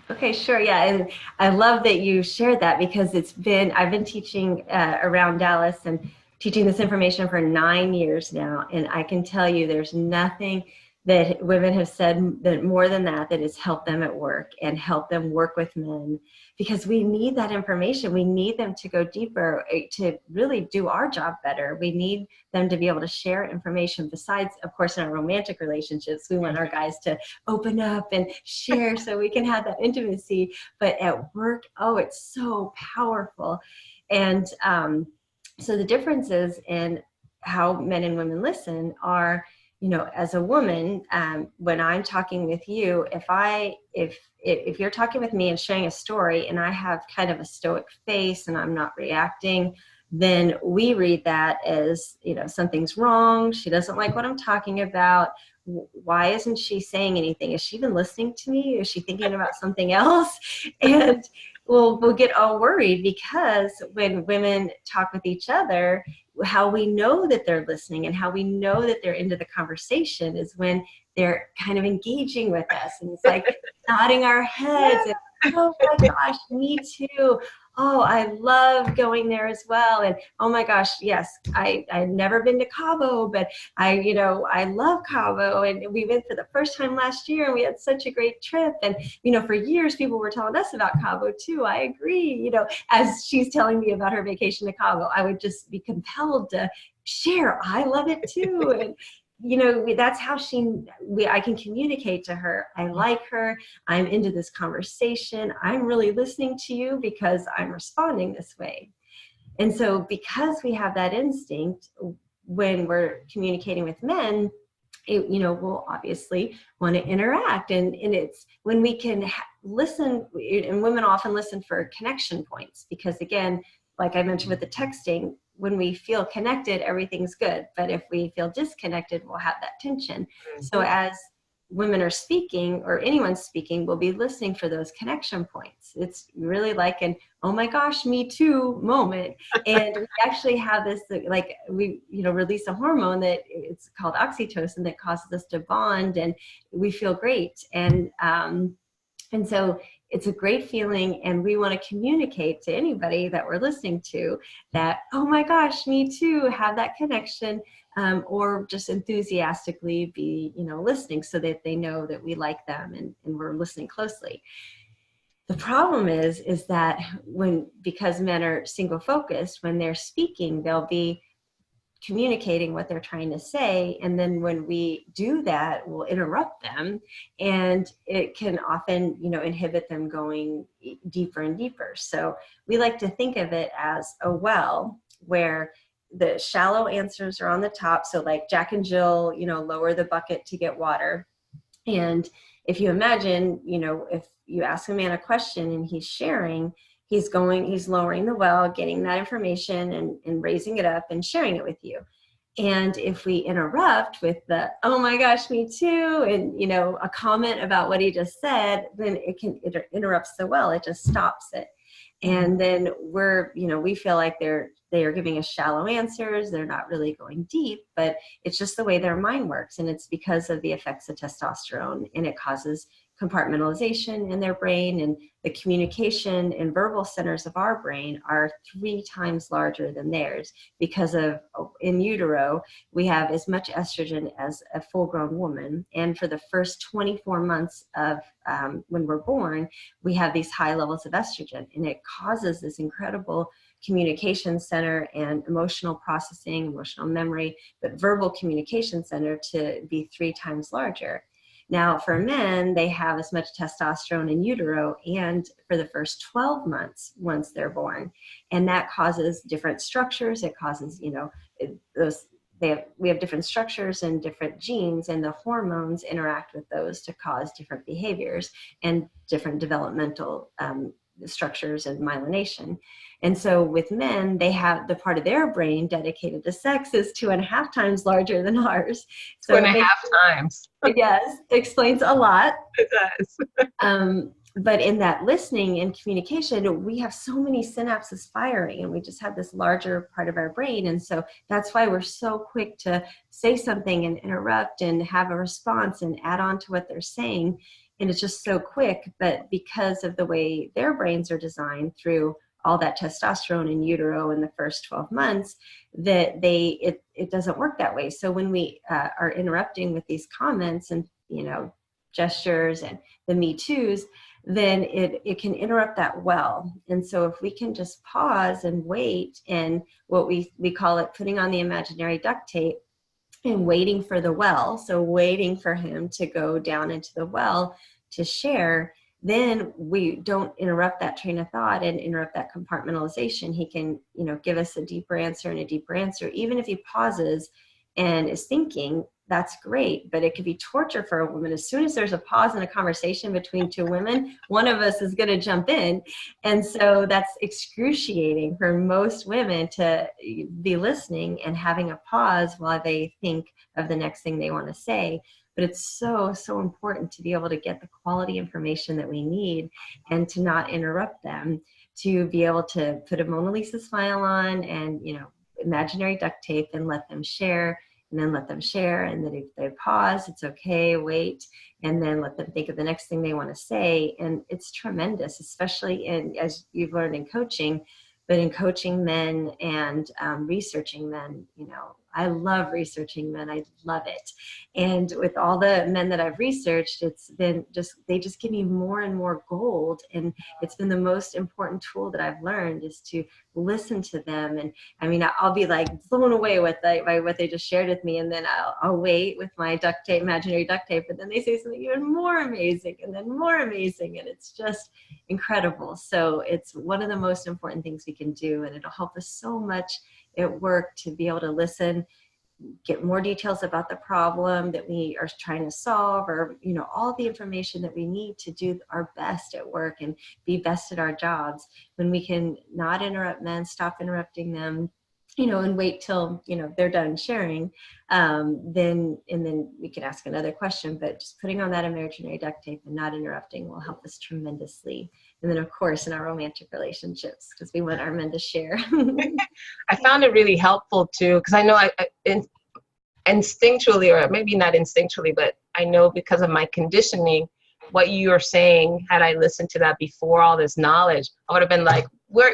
Okay, sure. Yeah. And I love that you shared that, because I've been teaching around Dallas and teaching this information for 9 years now. And I can tell you there's nothing that women have said that more than that has helped them at work and help them work with men, because we need that information. We need them to go deeper to really do our job better. We need them to be able to share information. Besides, of course, in our romantic relationships, we want our guys to open up and share so we can have that intimacy. But at work, oh, it's so powerful. And so the differences in how men and women listen are, as a woman, when I'm talking with you, if you're talking with me and sharing a story and I have kind of a stoic face and I'm not reacting, then we read that as, something's wrong. She doesn't like what I'm talking about. Why isn't she saying anything? Is she even listening to me? Is she thinking about something else? And we'll get all worried, because when women talk with each other, how we know that they're listening and how we know that they're into the conversation is when they're kind of engaging with us, and it's like nodding our heads and, oh my gosh, me too. Oh, I love going there as well. And oh my gosh, yes, I've never been to Cabo, but I love Cabo. And we went for the first time last year and we had such a great trip. And, for years people were telling us about Cabo too. I agree. As she's telling me about her vacation to Cabo, I would just be compelled to share. I love it too. And, that's how I can communicate to her. I like her. I'm into this conversation. I'm really listening to you because I'm responding this way. And so because we have that instinct, when we're communicating with men, we'll obviously want to interact. And it's when we can listen, and women often listen for connection points, because again, like I mentioned with the texting, when we feel connected, everything's good. But if we feel disconnected, we'll have that tension. Mm-hmm. So as women are speaking, or anyone's speaking, we'll be listening for those connection points. It's really like an, oh my gosh, me too moment. And we actually have this, like we, release a hormone that it's called oxytocin that causes us to bond, and we feel great. And so it's a great feeling, and we want to communicate to anybody that we're listening to that, oh my gosh, me too, have that connection, or just enthusiastically be, listening, so that they know that we like them and we're listening closely. The problem is that because men are single focused, when they're speaking, they'll be communicating what they're trying to say, and then when we do that, we'll interrupt them, and it can often inhibit them going deeper and deeper. So we like to think of it as a well, where the shallow answers are on the top. So like Jack and Jill, lower the bucket to get water. And if you imagine, if you ask a man a question and he's sharing, he's lowering the well, getting that information and raising it up and sharing it with you. And if we interrupt with the, oh my gosh, me too, and, a comment about what he just said, then it interrupts the well, it just stops it. And then we feel like they are giving us shallow answers. They're not really going deep, but it's just the way their mind works. And it's because of the effects of testosterone, and it causes compartmentalization in their brain, and the communication and verbal centers of our brain are 3 times larger than theirs, because of in utero, we have as much estrogen as a full-grown woman. And for the first 24 months of when we're born, we have these high levels of estrogen, and it causes this incredible communication center and emotional processing, emotional memory, but verbal communication center to be 3 times larger. Now, for men, they have as much testosterone in utero and for the first 12 months once they're born. And that causes different structures. It causes, we have different structures and different genes, and the hormones interact with those to cause different behaviors and different developmental structures and myelination. And so with men, they have the part of their brain dedicated to sex is 2.5 times larger than ours. So 2.5 times. Yes, explains a lot. It does. But in that listening and communication, we have so many synapses firing, and we just have this larger part of our brain. And so that's why we're so quick to say something and interrupt and have a response and add on to what they're saying. And it's just so quick. But because of the way their brains are designed through all that testosterone in utero in the first 12 months, that it doesn't work that way. So when we are interrupting with these comments and, gestures and the Me Too's, then it can interrupt that well. And so if we can just pause and wait, and what we call it putting on the imaginary duct tape and waiting for the well, so waiting for him to go down into the well to share, then we don't interrupt that train of thought and interrupt that compartmentalization. He can, give us a deeper answer and a deeper answer. Even if he pauses and is thinking, that's great, but it could be torture for a woman. As soon as there's a pause in a conversation between 2 women, one of us is going to jump in. And so that's excruciating for most women to be listening and having a pause while they think of the next thing they want to say. But it's so, so important to be able to get the quality information that we need and to not interrupt them, to be able to put a Mona Lisa smile on and, imaginary duct tape and let them share. And then let them share, and then if they pause, it's okay, wait, and then let them think of the next thing they want to say. And it's tremendous, especially as you've learned in coaching, but in coaching men and researching men, I love researching men. I love it. And with all the men that I've researched, it's been they just give me more and more gold. And it's been the most important tool that I've learned is to listen to them. And I mean, I'll be like blown away by what they just shared with me. And then I'll wait with my duct tape, imaginary duct tape, but then they say something even more amazing and then more amazing. And it's just incredible. So it's one of the most important things we can do. And it'll help us so much at work to be able to listen, get more details about the problem that we are trying to solve, or, all the information that we need to do our best at work and be best at our jobs. When we can not interrupt men, stop interrupting them, and wait till, they're done sharing, then we can ask another question. But just putting on that imaginary duct tape and not interrupting will help us tremendously. And then, of course, in our romantic relationships, because we want our men to share. I found it really helpful too, because I know instinctually, or maybe not instinctually, but I know because of my conditioning, what you're saying, had I listened to that before all this knowledge, I would have been like,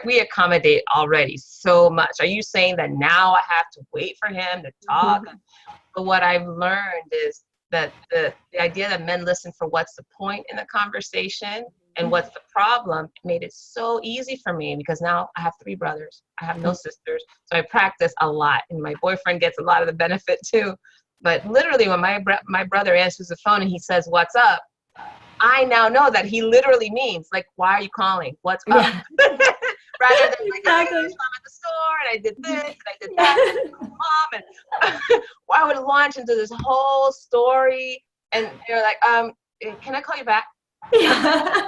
we accommodate already so much. Are you saying that now I have to wait for him to talk? Mm-hmm. But what I've learned is that the idea that men listen for what's the point in the conversation and what's the problem made it so easy for me, because now I have 3 brothers. I have no sisters. So I practice a lot, and my boyfriend gets a lot of the benefit too. But literally when my brother answers the phone and he says, "What's up?" I now know that he literally means, like, why are you calling? What's up? Yeah. Rather than like, exactly. I'm at the store and I did this and I did that with my mom, and I would launch into this whole story, and they're like, can I call you back? Yeah.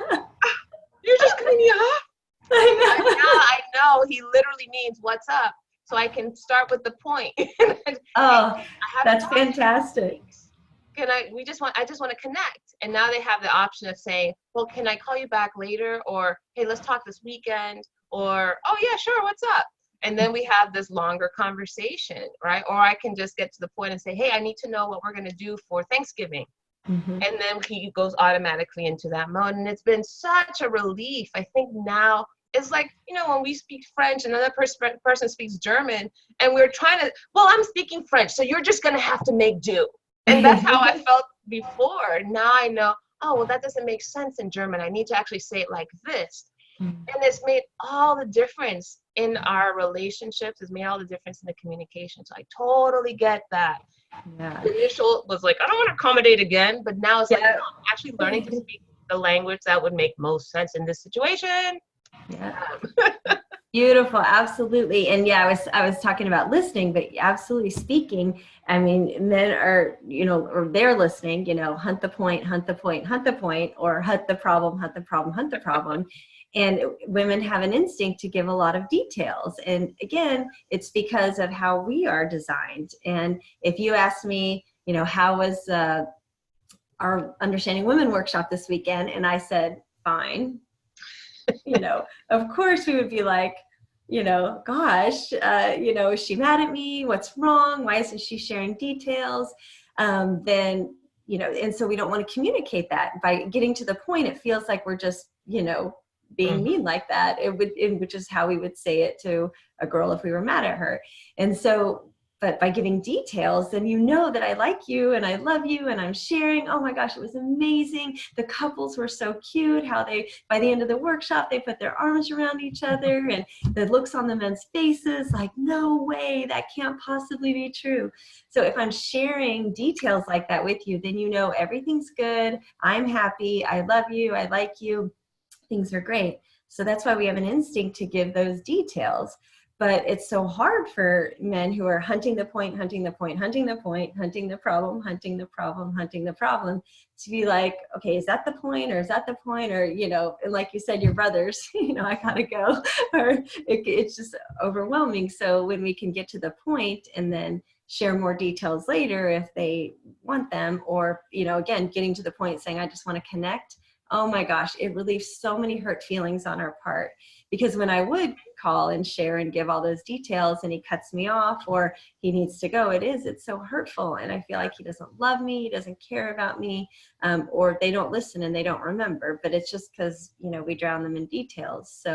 You're just cutting me off. I know he literally means what's up, so I can start with the point. That's fantastic. I just want to connect. And now they have the option of saying, well, can I call you back later? Or, hey, let's talk this weekend. Or, oh yeah, sure, what's up? And then we have this longer conversation, right? Or I can just get to the point and say, hey, I need to know what we're going to do for Thanksgiving. Mm-hmm. And then he goes automatically into that mode. And it's been such a relief. I think now it's like, when we speak French and another person speaks German, and we're trying to, well, I'm speaking French, so you're just going to have to make do. And that's how I felt before. Now I know, oh, well, that doesn't make sense in German. I need to actually say it like this. Mm-hmm. And it's made all the difference in our relationships has made all the difference in the communication. So I totally get that. Yeah. The initial was like, I don't want to accommodate again, but now it's like, Yeah. no, I'm actually learning to speak the language that would make most sense in this situation. Yeah. Beautiful, absolutely. And yeah, I was talking about listening, but absolutely speaking, I mean, men are, or they're listening, hunt the point, hunt the point, hunt the point, or hunt the problem, hunt the problem, hunt the problem. And women have an instinct to give a lot of details. And again, it's because of how we are designed. And if you ask me, how was our Understanding Women workshop this weekend? And I said, fine. Of course we would be like, gosh, is she mad at me? What's wrong? Why isn't she sharing details? Then, and so we don't want to communicate that. By getting to the point, it feels like we're just, being mean like that. Which is how we would say it to a girl if we were mad at her. And so, but by giving details, then that I like you and I love you and I'm sharing. Oh my gosh, it was amazing. The couples were so cute, how by the end of the workshop, they put their arms around each other, and the looks on the men's faces, like, no way, that can't possibly be true. So if I'm sharing details like that with you, then everything's good. I'm happy. I love you. I like you. Things are great. So that's why we have an instinct to give those details. But it's so hard for men who are hunting the point, hunting the point, hunting the point, hunting the problem, hunting the problem, hunting the problem, to be like, okay, is that the point, or is that the point? Or, and like you said, your brothers, I gotta go, or it's just overwhelming. So when we can get to the point and then share more details later if they want them, or, again, getting to the point saying, I just want to connect. Oh my gosh, it relieves so many hurt feelings on our part. Because when I would call and share and give all those details and he cuts me off or he needs to go, it's so hurtful. And I feel like he doesn't love me, he doesn't care about me, or they don't listen and they don't remember. But it's just because, we drown them in details. So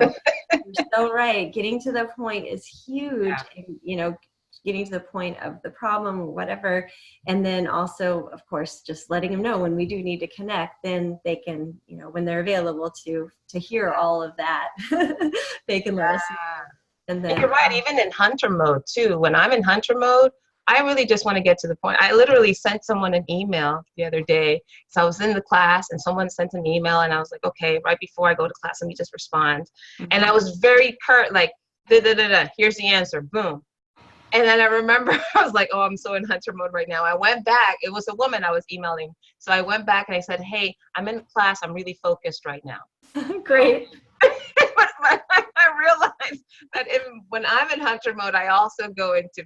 you're so right. Getting to the point is huge. Yeah. And, getting to the point of the problem or whatever. And then also, of course, just letting them know when we do need to connect, then they can, when they're available to hear all of that, they can let us know. And then you're right, even in hunter mode too. When I'm in hunter mode, I really just want to get to the point. I literally sent someone an email the other day. So I was in the class and someone sent an email and I was like, okay, right before I go to class, let me just respond. Mm-hmm. And I was very curt, like, here's the answer, boom. And then I remember I was like, oh, I'm so in hunter mode right now. I went back. It was a woman I was emailing. So I went back and I said, hey, I'm in class. I'm really focused right now. Great. But I realized that when I'm in hunter mode, I also go into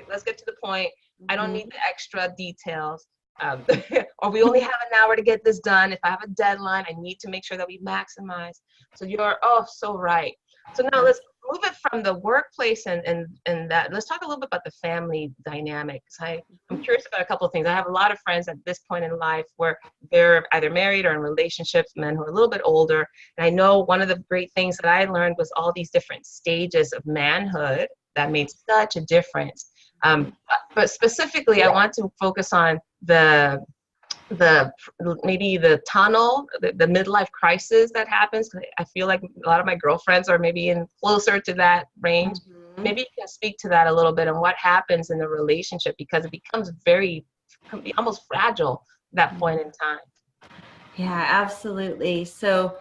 let's get to the point. I don't need the extra details. Or we only have an hour to get this done. If I have a deadline, I need to make sure that we maximize. So you're so right. So now let's move it from the workplace and that. Let's talk a little bit about the family dynamics. I'm curious about a couple of things. I have a lot of friends at this point in life where they're either married or in relationships, men who are a little bit older. And I know one of the great things that I learned was all these different stages of manhood that made such a difference. But specifically, I want to focus on maybe the tunnel, the midlife crisis that happens. I feel like a lot of my girlfriends are maybe in closer to that range. Mm-hmm. Maybe you can speak to that a little bit and what happens in the relationship, because it becomes almost fragile at that point in time. Yeah, absolutely. So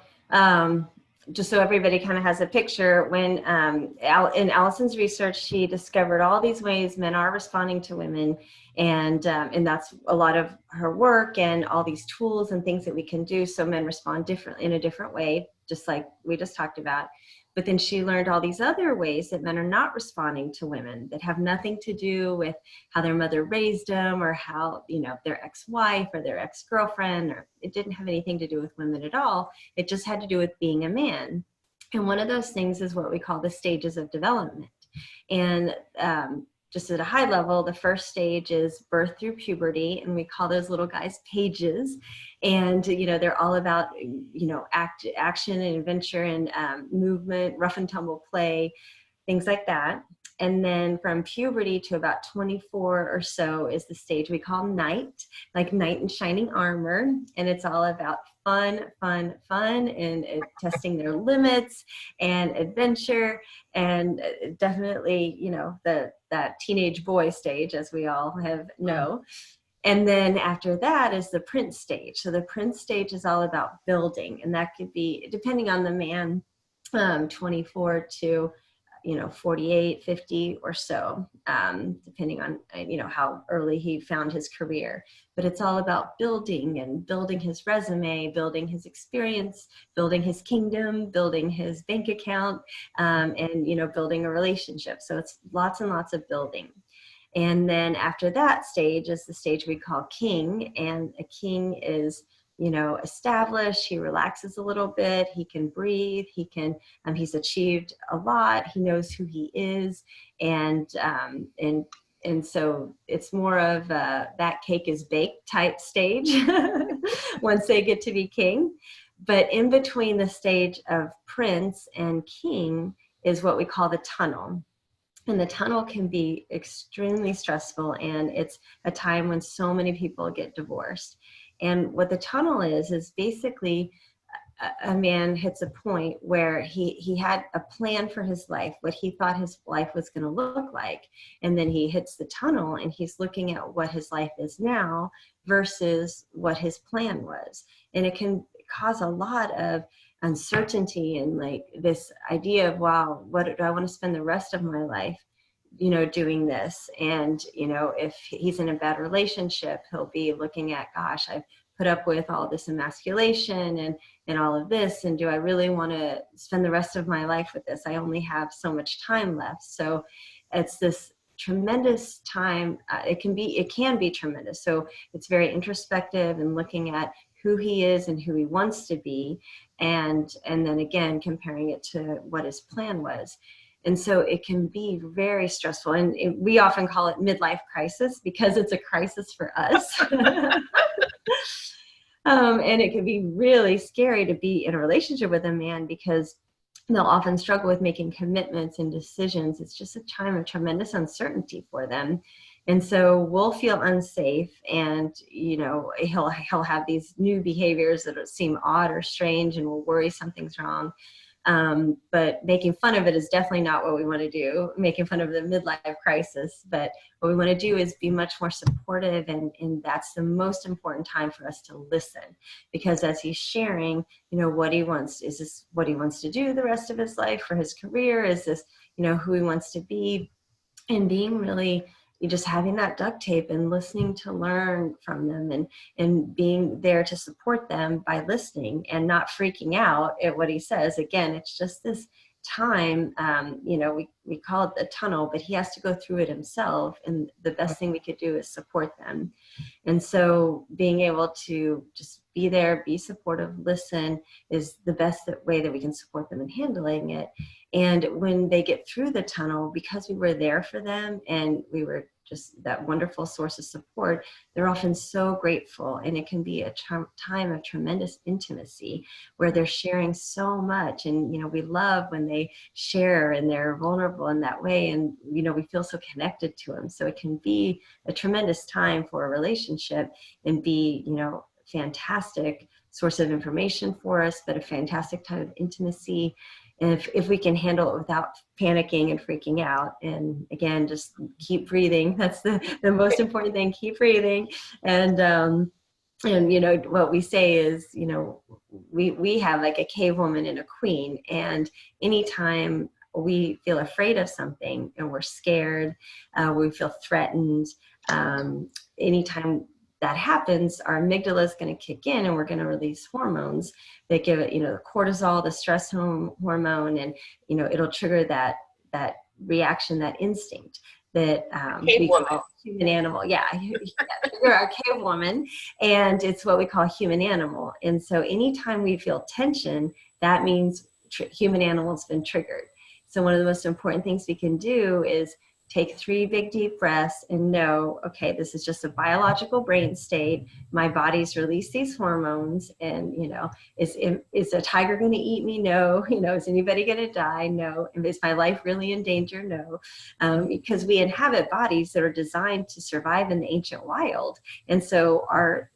just so everybody kind of has a picture, when in Alison's research, she discovered all these ways men are responding to women, and that's a lot of her work and all these tools and things that we can do so men respond differently in a different way, just like we just talked about. But then she learned all these other ways that men are not responding to women that have nothing to do with how their mother raised them or how, their ex-wife or their ex-girlfriend, or it didn't have anything to do with women at all. It just had to do with being a man. And one of those things is what we call the stages of development. And just at a high level, the first stage is birth through puberty, and we call those little guys pages. And, they're all about, action and adventure and movement, rough and tumble play, things like that. And then from puberty to about 24 or so is the stage we call night, like knight in shining armor. And it's all about fun, fun, fun, and testing their limits and adventure. And definitely, you know, that teenage boy stage, as we all know. And then after that is the prince stage. So the prince stage is all about building, and that could be, depending on the man, 24 to 48, 50 or so, depending on how early he found his career. But it's all about building and building his resume, building his experience, building his kingdom, building his bank account, and building a relationship. So it's lots and lots of building. And then after that stage is the stage we call king. And a king is, established. He relaxes a little bit. He can breathe. He's achieved a lot. He knows who he is. And so it's more of that cake is baked type stage once they get to be king. But in between the stage of prince and king is what we call the tunnel. And the tunnel can be extremely stressful, and it's a time when so many people get divorced. And what the tunnel is basically a man hits a point where he had a plan for his life, what he thought his life was going to look like. And then he hits the tunnel and he's looking at what his life is now versus what his plan was. And it can cause a lot of uncertainty and like this idea of, wow, what do I want to spend the rest of my life, doing this? And, if he's in a bad relationship, he'll be looking at, gosh, I've put up with all this emasculation and all of this. And do I really want to spend the rest of my life with this? I only have so much time left. So it's this tremendous time. It can be tremendous. So it's very introspective and looking at who he is and who he wants to be. And then again, comparing it to what his plan was. And so it can be very stressful. And we often call it midlife crisis because it's a crisis for us. And it can be really scary to be in a relationship with a man because they'll often struggle with making commitments and decisions. It's just a time of tremendous uncertainty for them. And so we'll feel unsafe, and, he'll have these new behaviors that seem odd or strange, and we'll worry something's wrong. But making fun of it is definitely not what we want to do, making fun of the midlife crisis. But what we want to do is be much more supportive, and that's the most important time for us to listen, because as he's sharing, what he wants, is this what he wants to do the rest of his life for his career? Is this, who he wants to be? And being really just having that duct tape and listening to learn from them, and being there to support them by listening and not freaking out at what he says. Again, it's just this time, we call it the tunnel, but he has to go through it himself. And the best thing we could do is support them. And so being able to just be there, be supportive, listen is the best way that we can support them in handling it. And when they get through the tunnel, because we were there for them and we were just that wonderful source of support, they're often so grateful. And it can be a time of tremendous intimacy where they're sharing so much. And, we love when they share and they're vulnerable in that way. And, we feel so connected to them. So it can be a tremendous time for a relationship and be, fantastic source of information for us, but a fantastic time of intimacy. And if we can handle it without panicking and freaking out, and again, just keep breathing. That's the most important thing. Keep breathing. And what we say is, we have like a cave woman and a queen. And anytime we feel afraid of something and we're scared, we feel threatened, anytime that happens, our amygdala is going to kick in and we're going to release hormones that give it, the cortisol, the stress hormone, and, it'll trigger that reaction, that instinct that we call human animal. Yeah, you're our cave woman, and it's what we call human animal. And so anytime we feel tension, that means human animal has been triggered. So one of the most important things we can do is take 3 big deep breaths and know, okay, this is just a biological brain state. My body's released these hormones, and is a tiger going to eat me? No. Is anybody going to die? No. And is my life really in danger? No. Because we inhabit bodies that are designed to survive in the ancient wild, and so our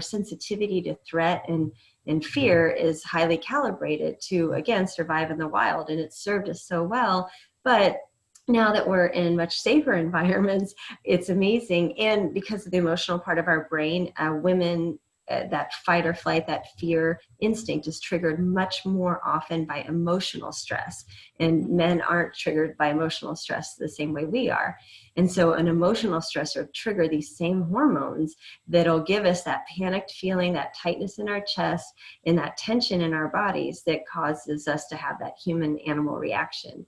sensitivity to threat and fear is highly calibrated to, again, survive in the wild, and it's served us so well. But now that we're in much safer environments, it's amazing. And because of the emotional part of our brain, women, that fight or flight, that fear instinct is triggered much more often by emotional stress. And men aren't triggered by emotional stress the same way we are. And so an emotional stressor trigger these same hormones that'll give us that panicked feeling, that tightness in our chest, and that tension in our bodies that causes us to have that human animal reaction.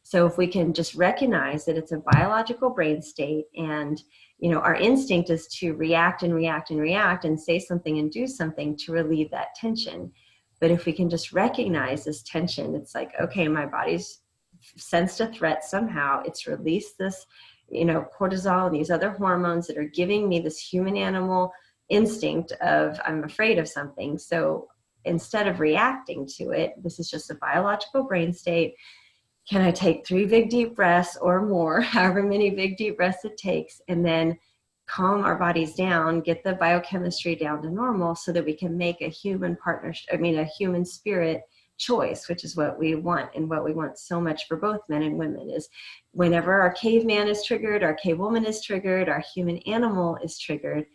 So if we can just recognize that it's a biological brain state, and our instinct is to react and react and react and say something and do something to relieve that tension. But if we can just recognize this tension, it's like, okay, my body's sensed a threat somehow. It's released this, cortisol and these other hormones that are giving me this human animal instinct of I'm afraid of something. So instead of reacting to it, this is just a biological brain state. Can I take 3 big deep breaths or more, however many big deep breaths it takes, and then calm our bodies down, get the biochemistry down to normal so that we can make a human a human spirit choice, which is what we want, and what we want so much for both men and women is whenever our caveman is triggered, our cavewoman is triggered, our human animal is triggered,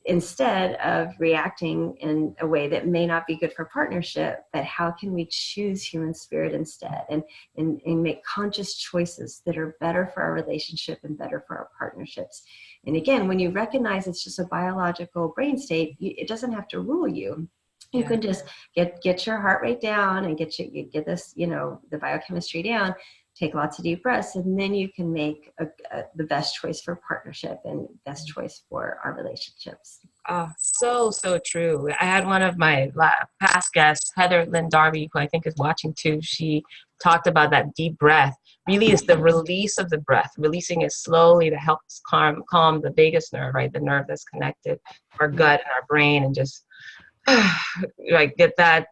instead of reacting in a way that may not be good for partnership, but how can we choose human spirit instead and make conscious choices that are better for our relationship and better for our partnerships. And again, when you recognize it's just a biological brain state, it doesn't have to rule you. You can just get your heart rate down and get this, the biochemistry down, take lots of deep breaths, and then you can make the best choice for partnership and best choice for our relationships. Oh, so true. I had one of my past guests, Heather Lynn Darby, who I think is watching too. She talked about that deep breath. Really is the release of the breath, releasing it slowly to help calm the vagus nerve, right? The nerve that's connected to our gut and our brain, and just get that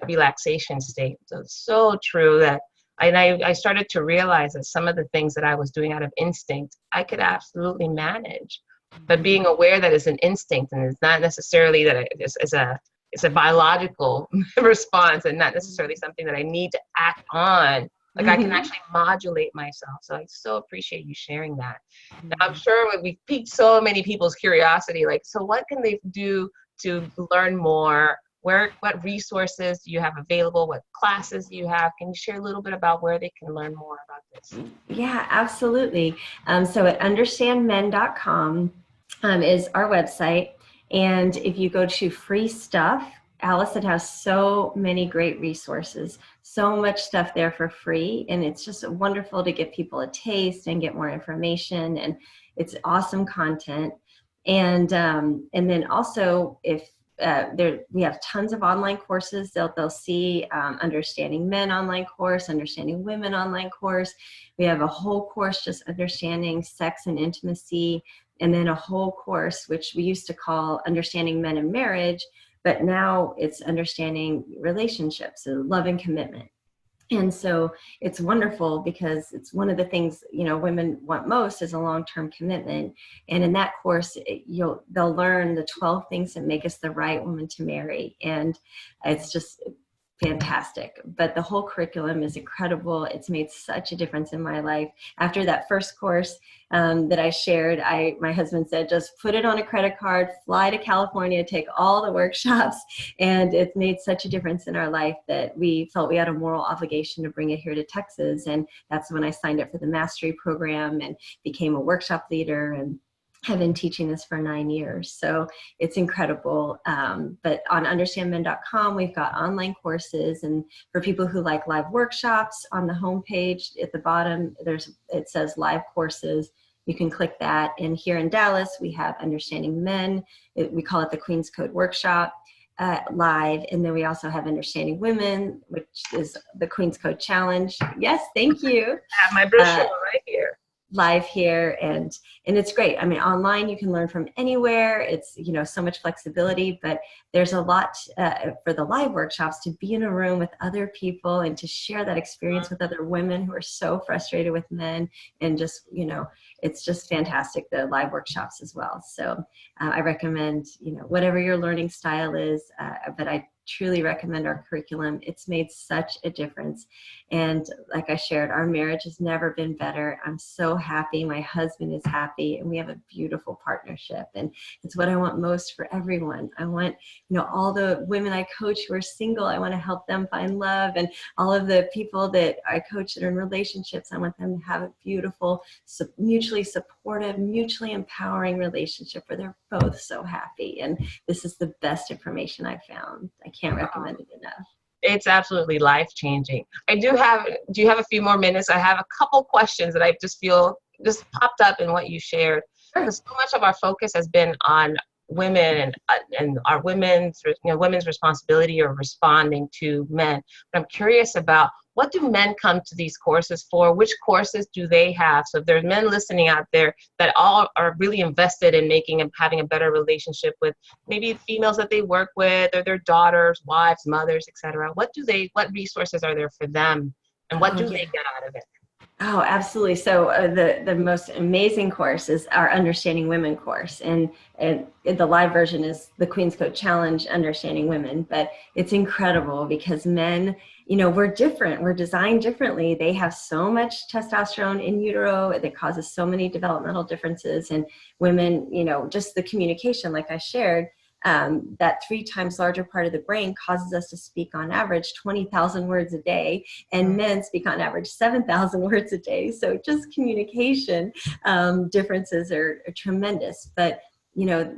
relaxation state. So it's so true that I started to realize that some of the things that I was doing out of instinct, I could absolutely manage. But being aware that it's an instinct and it's not necessarily that it's a biological response and not necessarily something that I need to act on. Like I can actually modulate myself. So I so appreciate you sharing that. Now, I'm sure we piqued so many people's curiosity. So what can they do to learn more? What resources do you have available? What classes do you have? Can you share a little bit about where they can learn more about this? Yeah, absolutely. So at understandmen.com is our website. And if you go to free stuff, Alison has so many great resources, so much stuff there for free. And it's just wonderful to give people a taste and get more information. And it's awesome content. And then also if we have tons of online courses. They'll see Understanding Men online course, Understanding Women online course. We have a whole course just understanding sex and intimacy, and then a whole course which we used to call Understanding Men and Marriage, but now it's Understanding Relationships and Love and Commitment. And so it's wonderful because it's one of the things, women want most is a long-term commitment. And in that course, they'll learn the 12 things that make us the right woman to marry. And it's just fantastic. But the whole curriculum is incredible. It's made such a difference in my life. After that first course that I shared, my husband said, just put it on a credit card, fly to California, take all the workshops. And it's made such a difference in our life that we felt we had a moral obligation to bring it here to Texas. And that's when I signed up for the mastery program and became a workshop leader, and have been teaching this for 9 years. So it's incredible. But on understandmen.com, we've got online courses. And for people who like live workshops, on the homepage at the bottom, it says live courses. You can click that. And here in Dallas, we have Understanding Men. We call it the Queen's Code Workshop. live, and then we also have Understanding Women, which is the Queen's Code Challenge. Yes, thank you. I have my brochure right here. Live here, and it's great. I mean, online you can learn from anywhere. It's, so much flexibility, but there's a lot for the live workshops to be in a room with other people and to share that experience with other women who are so frustrated with men, and just, it's just fantastic, the live workshops as well. So I recommend, whatever your learning style is, but I truly recommend our curriculum. It's made such a difference. And like I shared, our marriage has never been better. I'm so happy. My husband is happy, and we have a beautiful partnership. And it's what I want most for everyone. I want, all the women I coach who are single, I want to help them find love. And all of the people that I coach that are in relationships, I want them to have a beautiful, mutually supportive, mutually empowering relationship where they're both so happy. And this is the best information I've found. I can't recommend it enough. It's absolutely life-changing. Do you have a few more minutes? I have a couple questions that I just feel just popped up in what you shared. Because so much of our focus has been on women and our women's responsibility or responding to men. But I'm curious about, what do men come to these courses for? Which courses do they have? So if there's men listening out there that all are really invested in making and having a better relationship with maybe females that they work with, or their daughters, wives, mothers, etc. What resources are there for them, and what do they get out of it? Oh, absolutely. So the most amazing course is our Understanding Women course. And the live version is the Queen's Code Challenge, Understanding Women. But it's incredible because men, we're different. We're designed differently. They have so much testosterone in utero that causes so many developmental differences. And women, just the communication, like I shared, that 3 times larger part of the brain causes us to speak on average 20,000 words a day, and men speak on average 7,000 words a day. So just communication differences are tremendous. But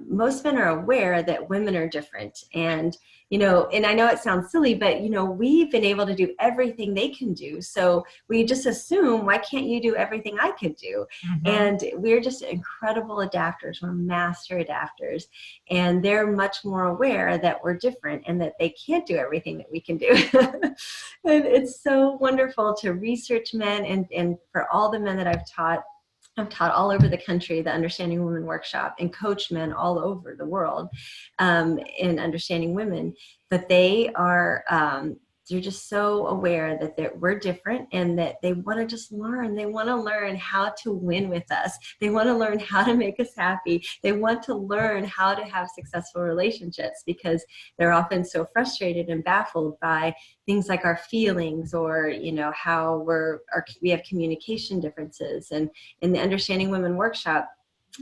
most men are aware that women are different, and and I know it sounds silly, but we've been able to do everything they can do. So we just assume, why can't you do everything I could do? Mm-hmm. And we're just incredible adapters. We're master adapters, and they're much more aware that we're different and that they can't do everything that we can do. And it's so wonderful to research men, and for all the men that I've taught all over the country the Understanding Women workshop, and coach men all over the world in Understanding Women. But they are, they're just so aware that we're different, and that they want to just learn. They want to learn how to win with us. They want to learn how to make us happy. They want to learn how to have successful relationships, because they're often so frustrated and baffled by things like our feelings, or how we have communication differences. And in the Understanding Women workshop,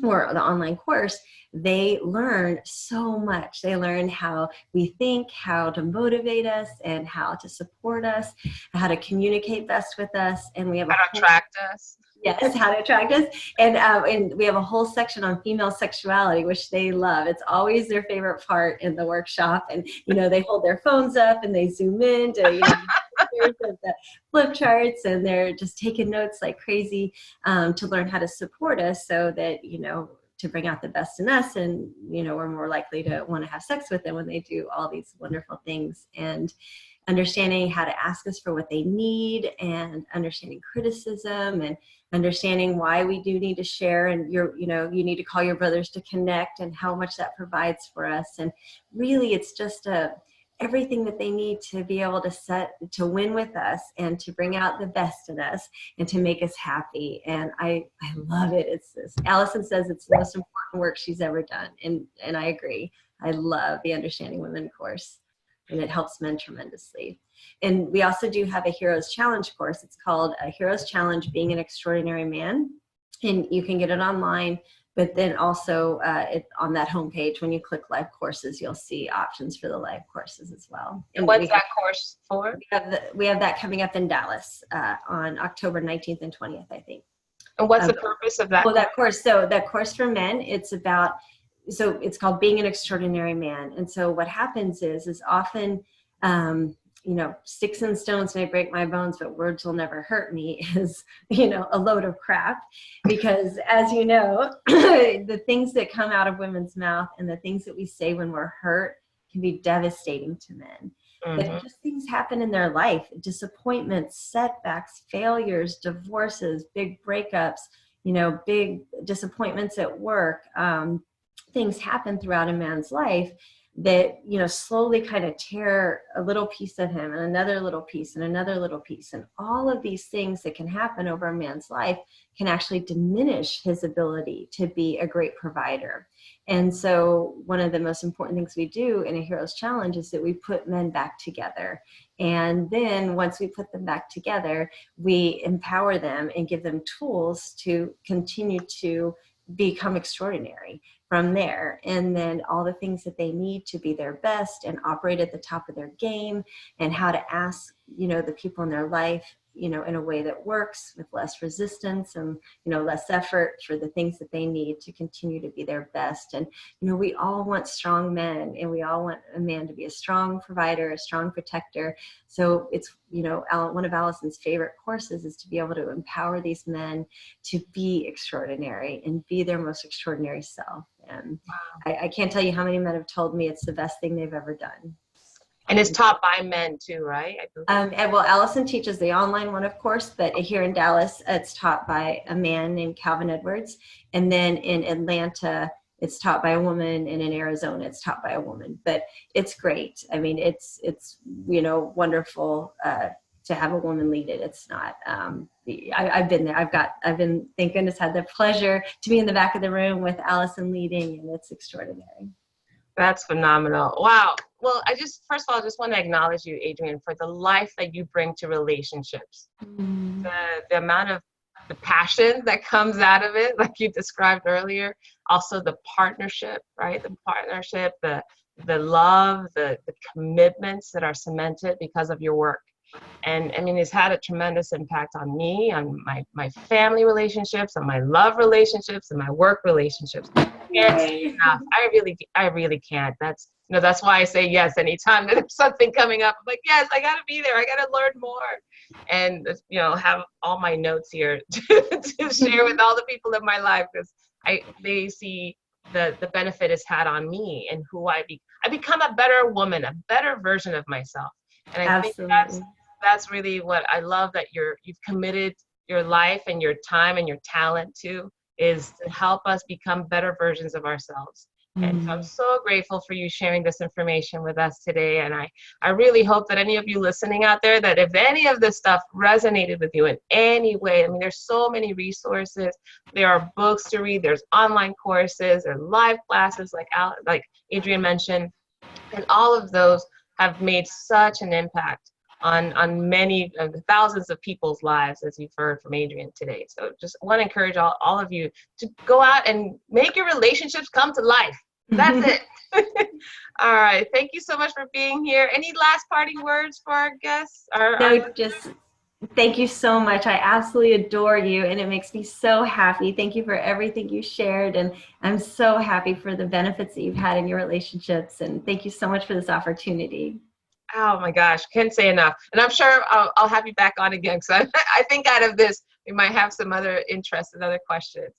or the online course, they learn so much. They learn how we think, how to motivate us, and how to support us, how to communicate best with us. And we have how to attract us. Yes, how to attract us. And we have a whole section on female sexuality, which they love. It's always their favorite part in the workshop. And, they hold their phones up and they zoom in to, the flip charts, and they're just taking notes like crazy to learn how to support us, so that, to bring out the best in us, and, we're more likely to want to have sex with them when they do all these wonderful things. And understanding how to ask us for what they need, and understanding criticism, and understanding why we do need to share, and you need to call your brothers to connect, and how much that provides for us. And really, it's just everything that they need to be able to win with us, and to bring out the best in us, and to make us happy. And I love it. Alison says it's the most important work she's ever done. And I agree. I love the Understanding Women course, and it helps men tremendously. And we also do have a Heroes Challenge course. It's called a Heroes Challenge, Being an Extraordinary Man. And you can get it online, but then also on that homepage, when you click live courses, you'll see options for the live courses as well. And what's that course for? We have that coming up in Dallas on October 19th and 20th, I think. And what's the purpose of that? Well, that course, so that course for men, it's called Being an Extraordinary Man. And so what happens is often, sticks and stones may break my bones, but words will never hurt me is, a load of crap. Because as you know, the things that come out of women's mouth and the things that we say when we're hurt can be devastating to men. Mm-hmm. But just things happen in their life, disappointments, setbacks, failures, divorces, big breakups, big disappointments at work. Things happen throughout a man's life that, slowly kind of tear a little piece of him and another little piece and another little piece. And all of these things that can happen over a man's life can actually diminish his ability to be a great provider. And so one of the most important things we do in a Hero's Challenge is that we put men back together. And then once we put them back together, we empower them and give them tools to continue to become extraordinary from there. And then all the things that they need to be their best and operate at the top of their game, and how to ask, the people in their life, in a way that works with less resistance and, less effort for the things that they need to continue to be their best. And, we all want strong men, and we all want a man to be a strong provider, a strong protector. So it's, one of Alison's favorite courses is to be able to empower these men to be extraordinary and be their most extraordinary self. And I can't tell you how many men have told me it's the best thing they've ever done. And it's taught by men too, right? Well, Alison teaches the online one, of course, but here in Dallas, it's taught by a man named Calvin Edwards. And then in Atlanta, it's taught by a woman, and in Arizona, it's taught by a woman. But it's great. I mean, it's wonderful to have a woman lead it. It's not. I've been there. I've been, thank goodness, had the pleasure to be in the back of the room with Alison leading, and it's extraordinary. That's phenomenal. Wow. Well, first of all, I just want to acknowledge you, Adrienne, for the life that you bring to relationships. Mm-hmm. The amount of the passion that comes out of it, like you described earlier. Also the partnership, right? The partnership, the love, the commitments that are cemented because of your work. And I mean, it's had a tremendous impact on me, on my family relationships, on my love relationships, and my work relationships. Can't say enough. I really can't. That's why I say yes anytime that there's something coming up. I'm like, yes, I gotta be there. I gotta learn more, and have all my notes here to share with all the people in my life, because they see the benefit it's had on me and who I become a better woman, a better version of myself. And I think that's really what I love, that you've committed your life and your time and your talent to, is to help us become better versions of ourselves. Mm-hmm. And so I'm so grateful for you sharing this information with us today. And I really hope that any of you listening out there, that if any of this stuff resonated with you in any way, I mean, there's so many resources. There are books to read, there's online courses, there are live classes like Adrienne mentioned, and all of those have made such an impact on many thousands of people's lives, as you've heard from Adrienne today. So just want to encourage all of you to go out and make your relationships come to life. That's it. All right. Thank you so much for being here. Any last parting words for our guests? Just thank you so much. I absolutely adore you, and it makes me so happy. Thank you for everything you shared, and I'm so happy for the benefits that you've had in your relationships, and thank you so much for this opportunity. Oh my gosh, can't say enough. And I'm sure I'll have you back on again, because I think out of this, we might have some other interests and other questions.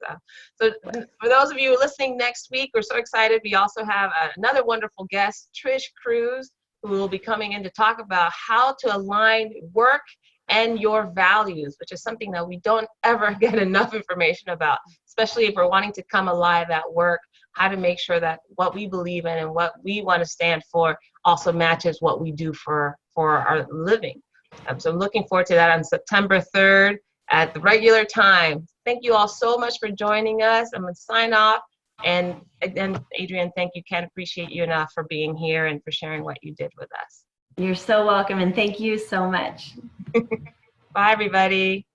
So for those of you listening next week, we're so excited. We also have another wonderful guest, Trish Cruz, who will be coming in to talk about how to align work and your values, which is something that we don't ever get enough information about, especially if we're wanting to come alive at work, how to make sure that what we believe in and what we want to stand for also matches what we do for our living. So I'm looking forward to that on September 3rd at the regular time. Thank you all so much for joining us. I'm going to sign off. And again, Adrienne, thank you. Can't appreciate you enough for being here and for sharing what you did with us. You're so welcome, and thank you so much. Bye, everybody.